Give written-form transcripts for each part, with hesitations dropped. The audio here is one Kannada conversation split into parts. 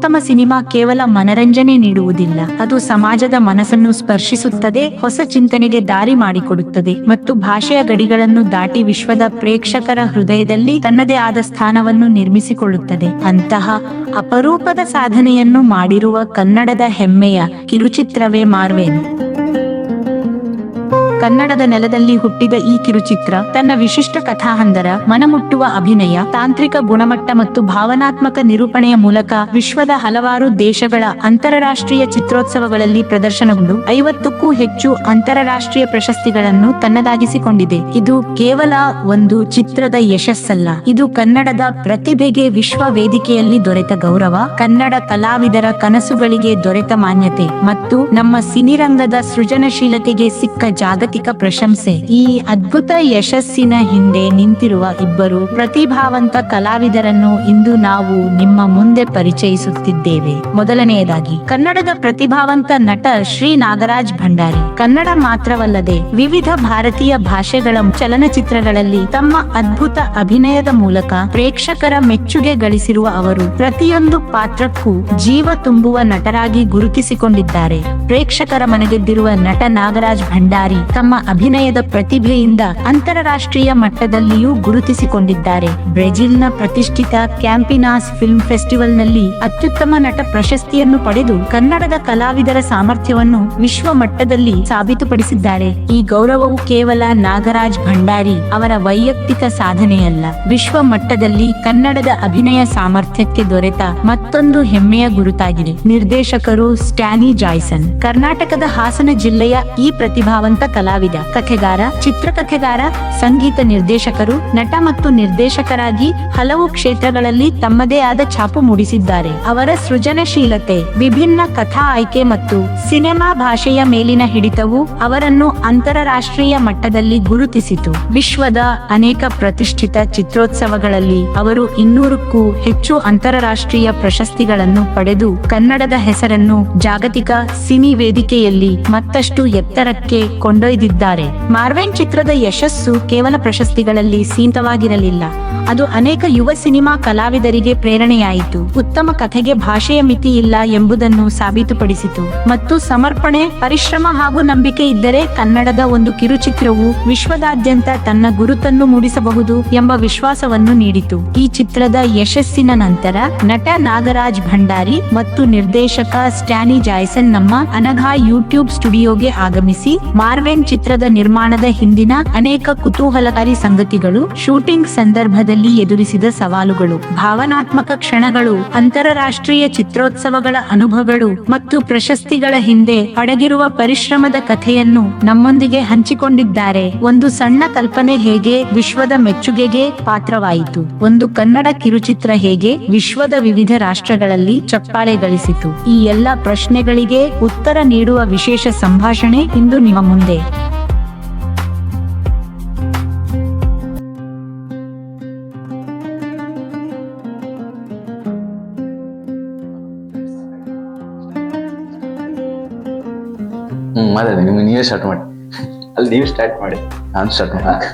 ಉತ್ತಮ ಸಿನಿಮಾ ಕೇವಲ ಮನರಂಜನೆ ನೀಡುವುದಿಲ್ಲ, ಅದು ಸಮಾಜದ ಮನಸ್ಸನ್ನು ಸ್ಪರ್ಶಿಸುತ್ತದೆ, ಹೊಸ ಚಿಂತನೆಗೆ ದಾರಿ ಮಾಡಿಕೊಡುತ್ತದೆ ಮತ್ತು ಭಾಷೆಯ ಗಡಿಗಳನ್ನು ದಾಟಿ ವಿಶ್ವದ ಪ್ರೇಕ್ಷಕರ ಹೃದಯದಲ್ಲಿ ತನ್ನದೇ ಆದ ಸ್ಥಾನವನ್ನು ನಿರ್ಮಿಸಿಕೊಳ್ಳುತ್ತದೆ. ಅಂತಹ ಅಪರೂಪದ ಸಾಧನೆಯನ್ನು ಮಾಡಿರುವ ಕನ್ನಡದ ಹೆಮ್ಮೆಯ ಕಿರುಚಿತ್ರವೇ ಮಾರ್ವೆನ್. ಕನ್ನಡದ ನೆಲದಲ್ಲಿ ಹುಟ್ಟಿದ ಈ ಕಿರುಚಿತ್ರ ತನ್ನ ವಿಶಿಷ್ಟ ಕಥಾಹಂದರ, ಮನಮುಟ್ಟುವ ಅಭಿನಯ, ತಾಂತ್ರಿಕ ಗುಣಮಟ್ಟ ಮತ್ತು ಭಾವನಾತ್ಮಕ ನಿರೂಪಣೆಯ ಮೂಲಕ ವಿಶ್ವದ ಹಲವಾರು ದೇಶಗಳ ಅಂತಾರಾಷ್ಟ್ರೀಯ ಚಿತ್ರೋತ್ಸವಗಳಲ್ಲಿ ಪ್ರದರ್ಶನಗೊಂಡು 50ಕ್ಕೂ ಹೆಚ್ಚು ಅಂತಾರಾಷ್ಟ್ರೀಯ ಪ್ರಶಸ್ತಿಗಳನ್ನು ತನ್ನದಾಗಿಸಿಕೊಂಡಿದೆ. ಇದು ಕೇವಲ ಒಂದು ಚಿತ್ರದ ಯಶಸ್ಸಲ್ಲ, ಇದು ಕನ್ನಡದ ಪ್ರತಿಭೆಗೆ ವಿಶ್ವ ವೇದಿಕೆಯಲ್ಲಿ ದೊರೆತ ಗೌರವ, ಕನ್ನಡ ಕಲಾವಿದರ ಕನಸುಗಳಿಗೆ ದೊರೆತ ಮಾನ್ಯತೆ ಮತ್ತು ನಮ್ಮ ಸಿನಿರಂಗದ ಸೃಜನಶೀಲತೆಗೆ ಸಿಕ್ಕ ಜಾಗತಿಕ ಪ್ರಶಂಸೆ. ಈ ಅದ್ಭುತ ಯಶಸ್ಸಿನ ಹಿಂದೆ ನಿಂತಿರುವ ಇಬ್ಬರು ಪ್ರತಿಭಾವಂತ ಕಲಾವಿದರನ್ನು ಇಂದು ನಾವು ನಿಮ್ಮ ಮುಂದೆ ಪರಿಚಯಿಸುತ್ತಿದ್ದೇವೆ. ಮೊದಲನೆಯದಾಗಿ ಕನ್ನಡದ ಪ್ರತಿಭಾವಂತ ನಟ ಶ್ರೀ ನಾಗರಾಜ್ ಭಂಡಾರಿ. ಕನ್ನಡ ಮಾತ್ರವಲ್ಲದೆ ವಿವಿಧ ಭಾರತೀಯ ಭಾಷೆಗಳ ಚಲನಚಿತ್ರಗಳಲ್ಲಿ ತಮ್ಮ ಅದ್ಭುತ ಅಭಿನಯದ ಮೂಲಕ ಪ್ರೇಕ್ಷಕರ ಮೆಚ್ಚುಗೆ ಗಳಿಸಿರುವ ಅವರು ಪ್ರತಿಯೊಂದು ಪಾತ್ರಕ್ಕೂ ಜೀವ ತುಂಬುವ ನಟರಾಗಿ ಗುರುತಿಸಿಕೊಂಡಿದ್ದಾರೆ. ಪ್ರೇಕ್ಷಕರ ಮನಗೆದ್ದಿರುವ ನಟ ನಾಗರಾಜ್ ಭಂಡಾರಿ ತಮ್ಮ ಅಭಿನಯದ ಪ್ರತಿಭೆಯಿಂದ ಅಂತಾರಾಷ್ಟ್ರೀಯ ಮಟ್ಟದಲ್ಲಿಯೂ ಗುರುತಿಸಿಕೊಂಡಿದ್ದಾರೆ. ಬ್ರೆಜಿಲ್ನ ಪ್ರತಿಷ್ಠಿತ ಕ್ಯಾಂಪಿನಾಸ್ ಫಿಲ್ಮ್ ಫೆಸ್ಟಿವಲ್ ನಲ್ಲಿ ಅತ್ಯುತ್ತಮ ನಟ ಪ್ರಶಸ್ತಿಯನ್ನು ಪಡೆದು ಕನ್ನಡದ ಕಲಾವಿದರ ಸಾಮರ್ಥ್ಯವನ್ನು ವಿಶ್ವ ಮಟ್ಟದಲ್ಲಿ ಸಾಬೀತುಪಡಿಸಿದ್ದಾರೆ. ಈ ಗೌರವವು ಕೇವಲ ನಾಗರಾಜ್ ಭಂಡಾರಿ ಅವರ ವೈಯಕ್ತಿಕ ಸಾಧನೆಯಲ್ಲ, ವಿಶ್ವ ಮಟ್ಟದಲ್ಲಿ ಕನ್ನಡದ ಅಭಿನಯ ಸಾಮರ್ಥ್ಯಕ್ಕೆ ದೊರೆತ ಮತ್ತೊಂದು ಹೆಮ್ಮೆಯ ಗುರುತಾಗಿದೆ. ನಿರ್ದೇಶಕರು ಸ್ಟ್ಯಾನಿ ಜಾಯ್ಸನ್. ಕರ್ನಾಟಕದ ಹಾಸನ ಜಿಲ್ಲೆಯ ಈ ಪ್ರತಿಭಾವಂತ ಕಲಾವಿದ, ಕಥೆಗಾರ, ಚಿತ್ರಕಥೆಗಾರ, ಸಂಗೀತ ನಿರ್ದೇಶಕರು, ನಟ ಮತ್ತು ನಿರ್ದೇಶಕರಾಗಿ ಹಲವು ಕ್ಷೇತ್ರಗಳಲ್ಲಿ ತಮ್ಮದೇ ಆದ ಛಾಪು ಮೂಡಿಸಿದ್ದಾರೆ. ಅವರ ಸೃಜನಶೀಲತೆ, ವಿಭಿನ್ನ ಕಥಾ ಆಯ್ಕೆ ಮತ್ತು ಸಿನೆಮಾ ಭಾಷೆಯ ಮೇಲಿನ ಹಿಡಿತವು ಅವರನ್ನು ಅಂತಾರಾಷ್ಟ್ರೀಯ ಮಟ್ಟದಲ್ಲಿ ಗುರುತಿಸಿತು. ವಿಶ್ವದ ಅನೇಕ ಪ್ರತಿಷ್ಠಿತ ಚಿತ್ರೋತ್ಸವಗಳಲ್ಲಿ ಅವರು 200ಕ್ಕೂ ಹೆಚ್ಚು ಅಂತಾರಾಷ್ಟ್ರೀಯ ಪ್ರಶಸ್ತಿಗಳನ್ನು ಪಡೆದು ಕನ್ನಡದ ಹೆಸರನ್ನು ಜಾಗತಿಕ ಸಿನಿ ವೇದಿಕೆಯಲ್ಲಿ ಮತ್ತಷ್ಟು ಎತ್ತರಕ್ಕೆ ಕೊಂಡೊಯ್ದಿದ್ದಾರೆ. ಮಾರ್ವೆನ್ ಚಿತ್ರದ ಯಶಸ್ಸು ಕೇವಲ ಪ್ರಶಸ್ತಿಗಳಲ್ಲಿ ಸೀಮಿತವಾಗಿರಲಿಲ್ಲ, ಅದು ಅನೇಕ ಯುವ ಸಿನಿಮಾ ಕಲಾವಿದರಿಗೆ ಪ್ರೇರಣೆಯಾಯಿತು. ಉತ್ತಮ ಕಥೆಗೆ ಭಾಷೆಯ ಮಿತಿ ಇಲ್ಲ ಎಂಬುದನ್ನು ಸಾಬೀತುಪಡಿಸಿತು ಮತ್ತು ಸಮರ್ಪಣೆ, ಪರಿಶ್ರಮ ಹಾಗೂ ನಂಬಿಕೆ ಇದ್ದರೆ ಕನ್ನಡದ ಒಂದು ಕಿರುಚಿತ್ರವು ವಿಶ್ವದಾದ್ಯಂತ ತನ್ನ ಗುರುತನ್ನು ಮೂಡಿಸಬಹುದು ಎಂಬ ವಿಶ್ವಾಸವನ್ನು ನೀಡಿತು. ಈ ಚಿತ್ರದ ಯಶಸ್ಸಿನ ನಂತರ ನಟ ನಾಗರಾಜ್ ಭಂಡಾರಿ ಮತ್ತು ನಿರ್ದೇಶಕ ಸ್ಟ್ಯಾನಿ ಜಾಯ್ಸನ್ ನಮ್ಮ ಅನಘಾ ಯೂಟ್ಯೂಬ್ ಸ್ಟುಡಿಯೋಗೆ ಆಗಮಿಸಿ ಮಾರ್ವೆನ್ ಚಿತ್ರದ ನಿರ್ಮಾಣದ ಹಿಂದಿನ ಅನೇಕ ಕುತೂಹಲಕಾರಿ ಸಂಗತಿಗಳು, ಶೂಟಿಂಗ್ ಸಂದರ್ಭದಲ್ಲಿ ಎದುರಿಸಿದ ಸವಾಲುಗಳು, ಭಾವನಾತ್ಮಕ ಕ್ಷಣಗಳು, ಅಂತಾರಾಷ್ಟ್ರೀಯ ಚಿತ್ರೋತ್ಸವಗಳ ಅನುಭವಗಳು ಮತ್ತು ಪ್ರಶಸ್ತಿಗಳ ಹಿಂದೆ ಅಡಗಿರುವ ಪರಿಶ್ರಮದ ಕಥೆಯನ್ನು ನಮ್ಮೊಂದಿಗೆ ಹಂಚಿಕೊಂಡಿದ್ದಾರೆ. ಒಂದು ಸಣ್ಣ ಕಲ್ಪನೆ ಹೇಗೆ ವಿಶ್ವದ ಮೆಚ್ಚುಗೆಗೆ ಪಾತ್ರವಾಯಿತು, ಒಂದು ಕನ್ನಡ ಕಿರುಚಿತ್ರ ಹೇಗೆ ವಿಶ್ವದ ವಿವಿಧ ರಾಷ್ಟ್ರಗಳಲ್ಲಿ ಚಪ್ಪಾಳೆ ಗಳಿಸಿತು, ಈ ಎಲ್ಲ ಪ್ರಶ್ನೆಗಳಿಗೆ ಉತ್ತರ ನೀಡುವ ವಿಶೇಷ ಸಂಭಾಷಣೆ ಇಂದು ನಿಮ್ಮ ಮುಂದೆ. ನೀವೇ ಸ್ಟಾರ್ಟ್ ಮಾಡಿ. ಅಲ್ಲಿ ನೀವು ಸ್ಟಾರ್ಟ್ ಮಾಡಿ, ನಾನು ಸ್ಟಾರ್ಟ್ ಮಾಡಿ.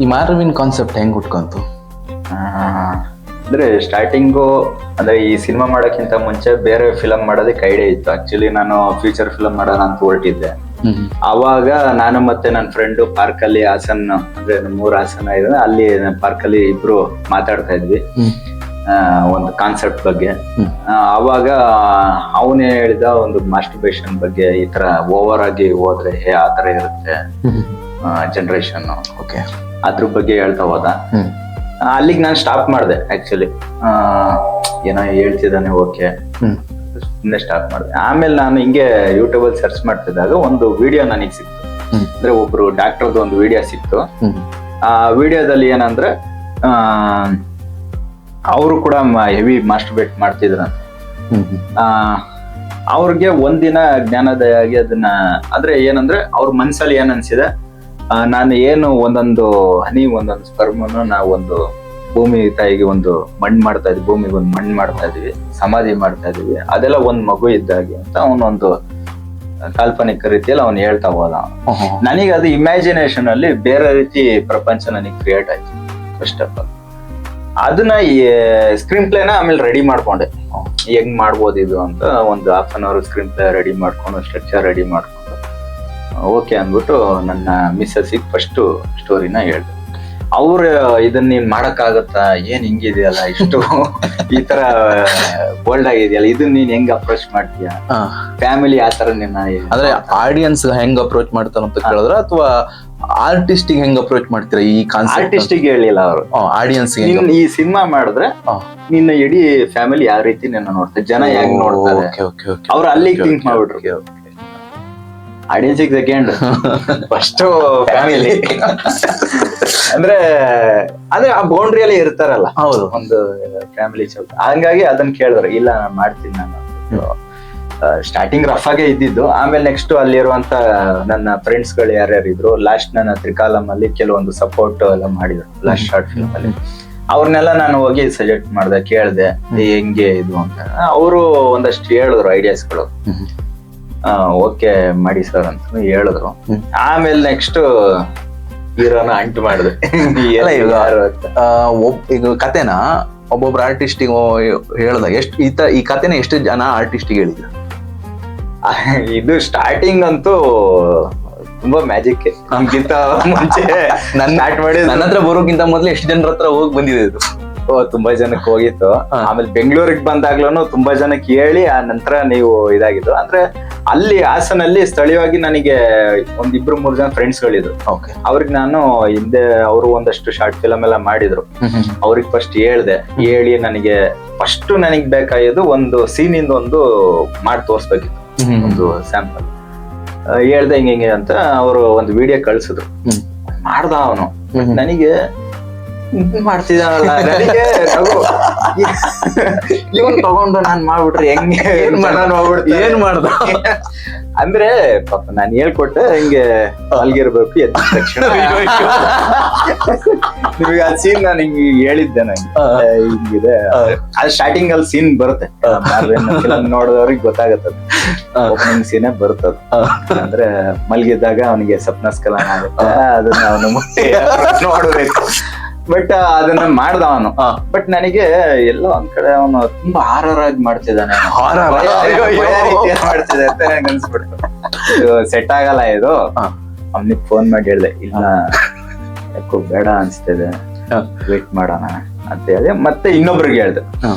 ಈ ಮಾರ್ವೆನ್ ಕಾನ್ಸೆಪ್ಟ್ ಹೆಂಗ್ ಹುಟ್ಕೊಂತು? ಅಂದ್ರೆ ಸ್ಟಾರ್ಟಿಂಗು ಅಂದ್ರೆ ಈ ಸಿನಿಮಾ ಮಾಡೋಕ್ಕಿಂತ ಮುಂಚೆ ಬೇರೆ ಫಿಲಮ್ ಮಾಡೋದಕ್ಕೆ ಐಡಿಯಾ ಇತ್ತು. ಆಕ್ಚುಲಿ ನಾನು ಫ್ಯೂಚರ್ ಫಿಲಮ್ ಮಾಡೋಣ ಅಂತ ಹೊರಟಿದ್ದೆ. ಅವಾಗ ನಾನು ಮತ್ತೆ ನನ್ನ ಫ್ರೆಂಡು ಪಾರ್ಕ್ ಅಲ್ಲಿ ಹಾಸನ್, ಅಂದ್ರೆ 3 ಹಾಸನ ಇದೆ, ಅಲ್ಲಿ ಪಾರ್ಕ್ ಅಲ್ಲಿ ಇಬ್ರು ಮಾತಾಡ್ತಾ ಇದ್ವಿ ಒಂದು ಕಾನ್ಸೆಪ್ಟ್ ಬಗ್ಗೆ. ಅವಾಗ ಅವನೇ ಹೇಳಿದ ಒಂದು ಮಾಸ್ಟರ್ಬೇಷನ್ ಬಗ್ಗೆ, ಈ ತರ ಓವರ್ ಆಗಿ ಹೋದ್ರೆ ಆ ತರ ಇರುತ್ತೆ ಜನರೇಷನ್, ಓಕೆ, ಅದ್ರ ಬಗ್ಗೆ ಹೇಳ್ತಾ ಹೋದ. ಅಲ್ಲಿಗೆ ನಾನು ಸ್ಟಾಪ್ ಮಾಡಿದೆ. ಆಕ್ಚುಲಿ ಏನೋ ಹೇಳ್ತಿದ್ದಾನೆ, ಓಕೆ, ಸುಮ್ಮನೆ ಸ್ಟಾಪ್ ಮಾಡಿದೆ. ಆಮೇಲೆ ನಾನು ಹಿಂಗೆ ಯೂಟ್ಯೂಬ್ ಅಲ್ಲಿ ಸರ್ಚ್ ಮಾಡ್ತಿದ್ದಾಗ ಒಂದು ವಿಡಿಯೋ ನನಗೆ ಸಿಕ್ತು. ಅಂದ್ರೆ ಒಬ್ರು ಡಾಕ್ಟರ್ದು ಒಂದು ವಿಡಿಯೋ ಸಿಕ್ತು. ಆ ವಿಡಿಯೋದಲ್ಲಿ ಏನಂದ್ರೆ ಅವರು ಕೂಡ ಹೆವಿ ಮಾಸ್ಟರ್ಬೇಟ್ ಮಾಡ್ತಿದ್ರಂತ. ಅವ್ರಿಗೆ ಒಂದಿನ ಜ್ಞಾನೋದಯ ಆಗಿ ಅದನ್ನ, ಅಂದ್ರೆ ಏನಂದ್ರೆ ಅವ್ರ ಮನ್ಸಲ್ಲಿ ಏನ್ ಅನ್ಸಿದೆ, ನಾನು ಏನು ಒಂದೊಂದು ಹನಿ, ಒಂದೊಂದು ಸ್ಪರ್ಮನ್ನು ನಾವು ಒಂದು ಭೂಮಿ ತಾಯಿಗೆ ಒಂದು ಮಣ್ಣು ಮಾಡ್ತಾ ಇದ್ವಿ, ಭೂಮಿಗೆ ಒಂದು ಮಣ್ಣು ಮಾಡ್ತಾ ಇದೀವಿ, ಸಮಾಧಿ ಮಾಡ್ತಾ ಇದೀವಿ, ಅದೆಲ್ಲ ಒಂದ್ ಮಗು ಇದ್ದಾಗೆ ಅಂತ ಅವನೊಂದು ಕಾಲ್ಪನಿಕ ರೀತಿಯಲ್ಲಿ ಅವ್ನು ಹೇಳ್ತಾ ಹೋದ. ನನಗೆ ಅದು ಇಮ್ಯಾಜಿನೇಷನ್ ಅಲ್ಲಿ ಬೇರೆ ರೀತಿ ಪ್ರಪಂಚ ನನಗೆ ಕ್ರಿಯೇಟ್ ಆಯ್ತು ಫಸ್ಟ್ ಆಫ್ ಆಲ್. ಅದನ್ನ ಸ್ಕ್ರೀನ್ ಪ್ಲೇನ ಆಮೇಲೆ ರೆಡಿ ಮಾಡ್ಕೊಂಡೆ, ಹೆಂಗ್ ಮಾಡ್ಬೋದು ಇದು ಅಂತ. ಒಂದು 1/2 hour ಸ್ಕ್ರೀನ್ ಪ್ಲೇ ರೆಡಿ ಮಾಡ್ಕೊಂಡು ಸ್ಟ್ರಕ್ಚರ್ ರೆಡಿ ಮಾಡ್ಕೊಂಡು ಓಕೆ ಅಂದ್ಬಿಟ್ಟು ನನ್ನ ಮಿಸ್ಸಸ್ಸಿಗೆ ಫಸ್ಟ್ ಸ್ಟೋರಿನ ಹೇಳ್ದೆ. ಅವ್ರು ಇದನ್ನ ನೀನ್ ಮಾಡಕ್ಕಾಗತ್ತಾ, ಏನ್ ಹಿಂಗಿದೆಯಲ್ಲ ಇಷ್ಟು ಈ ತರ ಬೋಲ್ಡ್ ಆಗಿದೆಯಲ್ಲ, ಇದನ್ನ ನೀನ್ ಹೆಂಗ್ ಅಪ್ರೋಚ್ ಮಾಡ್ತೀಯ, ಫ್ಯಾಮಿಲಿ ಆ ತರ ನಿನ್ನ ಅಂದ್ರೆ ಆಡಿಯನ್ಸ್ ಹೆಂಗ್ ಅಪ್ರೋಚ್ ಮಾಡ್ತಾರ ಅಂತ ಕೇಳಿದ್ರ ಅಥವಾ ಆರ್ಟಿಸ್ಟಿಗೆ ಹೆಂಗ್ ಅಪ್ರೋಚ್ ಮಾಡ್ತೀರಾ ಈ ಕಾನ್ಸೆಪ್ಟ್? ಆರ್ಟಿಸ್ಟಿಗೆ ಹೇಳಿಲ್ಲ ಅವರು, ಆಡಿಯನ್ಸ್ ಈ ಸಿನಿಮಾ ಮಾಡಿದ್ರೆ ನಿನ್ನ ಇಡೀ ಫ್ಯಾಮಿಲಿ ಯಾವ ರೀತಿ ನಿನ್ನ ನೋಡ್ತಾರೆ, ಜನ ಹೆಂಗ್ ನೋಡ್ತಾರೆ, ಅವ್ರು ಅಲ್ಲಿಗೆ ಥಿಂಕ್ ಮಾಡ್ಬಿಟ್ರು. Audience second, first family. ಅಂದ್ರೆ ಆ ಬೌಂಡ್ರಿಯಲ್ಲಿ ಇರ್ತಾರಲ್ಲ, ಹೌದು, ಒಂದು ಫ್ಯಾಮಿಲಿ ಚೌಕ. ಹಂಗಾಗಿ ಅದನ್ನ ಕೇಳಿದ್ರು, ಇಲ್ಲ ನಾನು ಮಾಡ್ತೀನಿ ನಾನು. ಸ್ಟಾರ್ಟಿಂಗ್ ರಫ್ ಆಗೇ ಇದ್ದಿದ್ದು, ಆಮೇಲೆ ನೆಕ್ಸ್ಟ್ ಅಲ್ಲಿರುವಂತ ನನ್ನ ಫ್ರೆಂಡ್ಸ್ ಗಳು ಯಾರ್ಯಾರು ಇದ್ರು, ಲಾಸ್ಟ್ ನನ್ನ ತ್ರಿಕಾಲಂ ಅಲ್ಲಿ ಕೆಲವೊಂದು ಸಪೋರ್ಟ್ ಎಲ್ಲ ಮಾಡಿದ್ರು ಲಾಸ್ಟ್ ಶಾರ್ಟ್ ಫಿಲ್ಮ್ ಅಲ್ಲಿ. ಅವ್ರನ್ನೆಲ್ಲ ನಾನು ಹೋಗಿ ಸಜೆಕ್ಟ್ ಮಾಡ್ದೆ, ಕೇಳ್ದೆ ಹೆಂಗೆ ಇದು ಅಂತ. ಅವರು ಒಂದಷ್ಟು ಹೇಳಿದ್ರು ಐಡಿಯಾಸ್ಗಳು. ಓಕೆ ಮಾಡಿ ಸರ್ ಅಂತ ಹೇಳಿದ್ರು. ಆಮೇಲೆ ನೆಕ್ಸ್ಟ್ ಹೀರೋನ ಅಂಟು ಮಾಡಿದೆ. ಈಗ ಕತೆನ ಒಬ್ಬೊಬ್ರು ಆರ್ಟಿಸ್ಟಿಗೆ ಹೇಳ್ದ, ಈ ಕತೆನ ಎಷ್ಟು ಜನ ಆರ್ಟಿಸ್ಟಿಗೆ ಹೇಳಿದ್ರು? ಇದು ಸ್ಟಾರ್ಟಿಂಗ್ ಅಂತೂ ತುಂಬಾ ಮ್ಯಾಜಿಕ್. ನಮ್ಗಿಂತ ಮುಂಚೆ ನನ್ನ ಹತ್ರ ಬರೋಕ್ಕಿಂತ ಮೊದ್ಲು ಎಷ್ಟು ಜನರ ಹತ್ರ ಹೋಗಿ ಬಂದಿದೆ ಇದು? ತುಂಬಾ ಜನಕ್ಕೆ ಹೋಗಿತ್ತು. ಆಮೇಲೆ ಬೆಂಗಳೂರಿಗೆ ಬಂದಾಗ್ಲೂ ತುಂಬಾ ಜನಕ್ಕೆ ಹೇಳಿ ಆ ನಂತರ ನೀವು ಇದಾಗಿದ್ದು. ಅಂದ್ರೆ ಅಲ್ಲಿ ಹಾಸನಲ್ಲಿ ಸ್ಥಳೀಯವಾಗಿ ನನಗೆ 1-2-3 ಜನ ಫ್ರೆಂಡ್ಸ್ ಗಳಿದ್ರು. ಅವ್ರಿಗೆ ನಾನು ಹಿಂದೆ ಅವರು ಒಂದಷ್ಟು ಶಾರ್ಟ್ ಫಿಲಮ್ ಎಲ್ಲ ಮಾಡಿದ್ರು, ಅವ್ರಿಗೆ ಫಸ್ಟ್ ಹೇಳ್ದೆ. ಹೇಳಿ ನನಗೆ ಫಸ್ಟ್ ನನಗ್ ಬೇಕಾಗಿದ್ದು ಒಂದು ಸೀನ್ ಇಂದ ಒಂದು ಮಾಡಿ ತೋರ್ಸ್ಬೇಕಿತ್ತು, ಒಂದು ಸ್ಯಾಂಪಲ್. ಹೇಳ್ದೆ ಹಿಂಗೆ ಅಂತ ಅವರು ಒಂದು ವಿಡಿಯೋ ಕಳ್ಸಿದ್ರು. ಮಾಡ್ದ ಅವನು, ನನಗೆ ಮಾಡ್ತಿದ್ದಾನಲ್ಲ, ನನಗೆ ಇವನ್ ತಗೊಂಡು ನಾನ್ ಮಾಡ್ಬಿಟ್ರೆ ಹೆಂಗೆ ಏನ್ ಮಾಡ್ದ ಅಂದ್ರೆ ಪಾಪ ನಾನ್ ಹೇಳ್ಕೊಟ್ಟೆ, ಹಿಂಗೆ ಮಲ್ಗಿರ್ಬೇಕು ಎದ್ದ ತಕ್ಷಣ. ನಿಮಗೆ ಆ ಸೀನ್ ನಾನು ಹಿಂಗ್ ಹೇಳಿದ್ದೆ, ನಂಗೆ ಹಿಂಗಿದೆ. ಅದು ಸ್ಟಾರ್ಟಿಂಗ್ ಅಲ್ಲಿ ಸೀನ್ ಬರುತ್ತೆ, ಫಿಲಮ್ ನೋಡಿದವ್ರಿಗೆ ಗೊತ್ತಾಗತ್ತದ, ಓಪನಿಂಗ್ ಸೀನೇ ಬರ್ತದ. ಅಂದ್ರೆ ಮಲ್ಗಿದ್ದಾಗ ಅವನಿಗೆ ಸಪ್ನಸ್ಕಲನ ಆಗುತ್ತೆ, ಅದನ್ನ ಅವನು ಮುಟ್ಟಿ ನೋಡ್ಬೇಕು. ಬಟ್ ಅದನ್ನ ಮಾಡ್ದ ಅವನು. ಬಟ್ ನನಗೆ ಎಲ್ಲೋ ಒಂದ್ ಕಡೆ ಅವನು ತುಂಬಾ ಹಾರರ್ ಆಗಿ ಮಾಡ್ತಿದ್ದಾನೆ, ಮಾಡ್ತಿದ್ದೆ ಅಂತ ನನಗೆ ಅನ್ಸ್ಬಿಡ್ತು. ಸೆಟ್ ಆಗಲ್ಲ ಇದು. ಅವನಿಗೆ ಫೋನ್ ಮಾಡಿ ಹೇಳ್ದೆ, ಇಲ್ಲ ಯಾಕೋ ಬೇಡ ಅನ್ಸ್ತಿದೆ, ವೇಟ್ ಮಾಡೋಣ ಅಂತ ಹೇಳಿ. ಮತ್ತೆ ಇನ್ನೊಬ್ರಿಗೆ ಹೇಳ್ದೆ,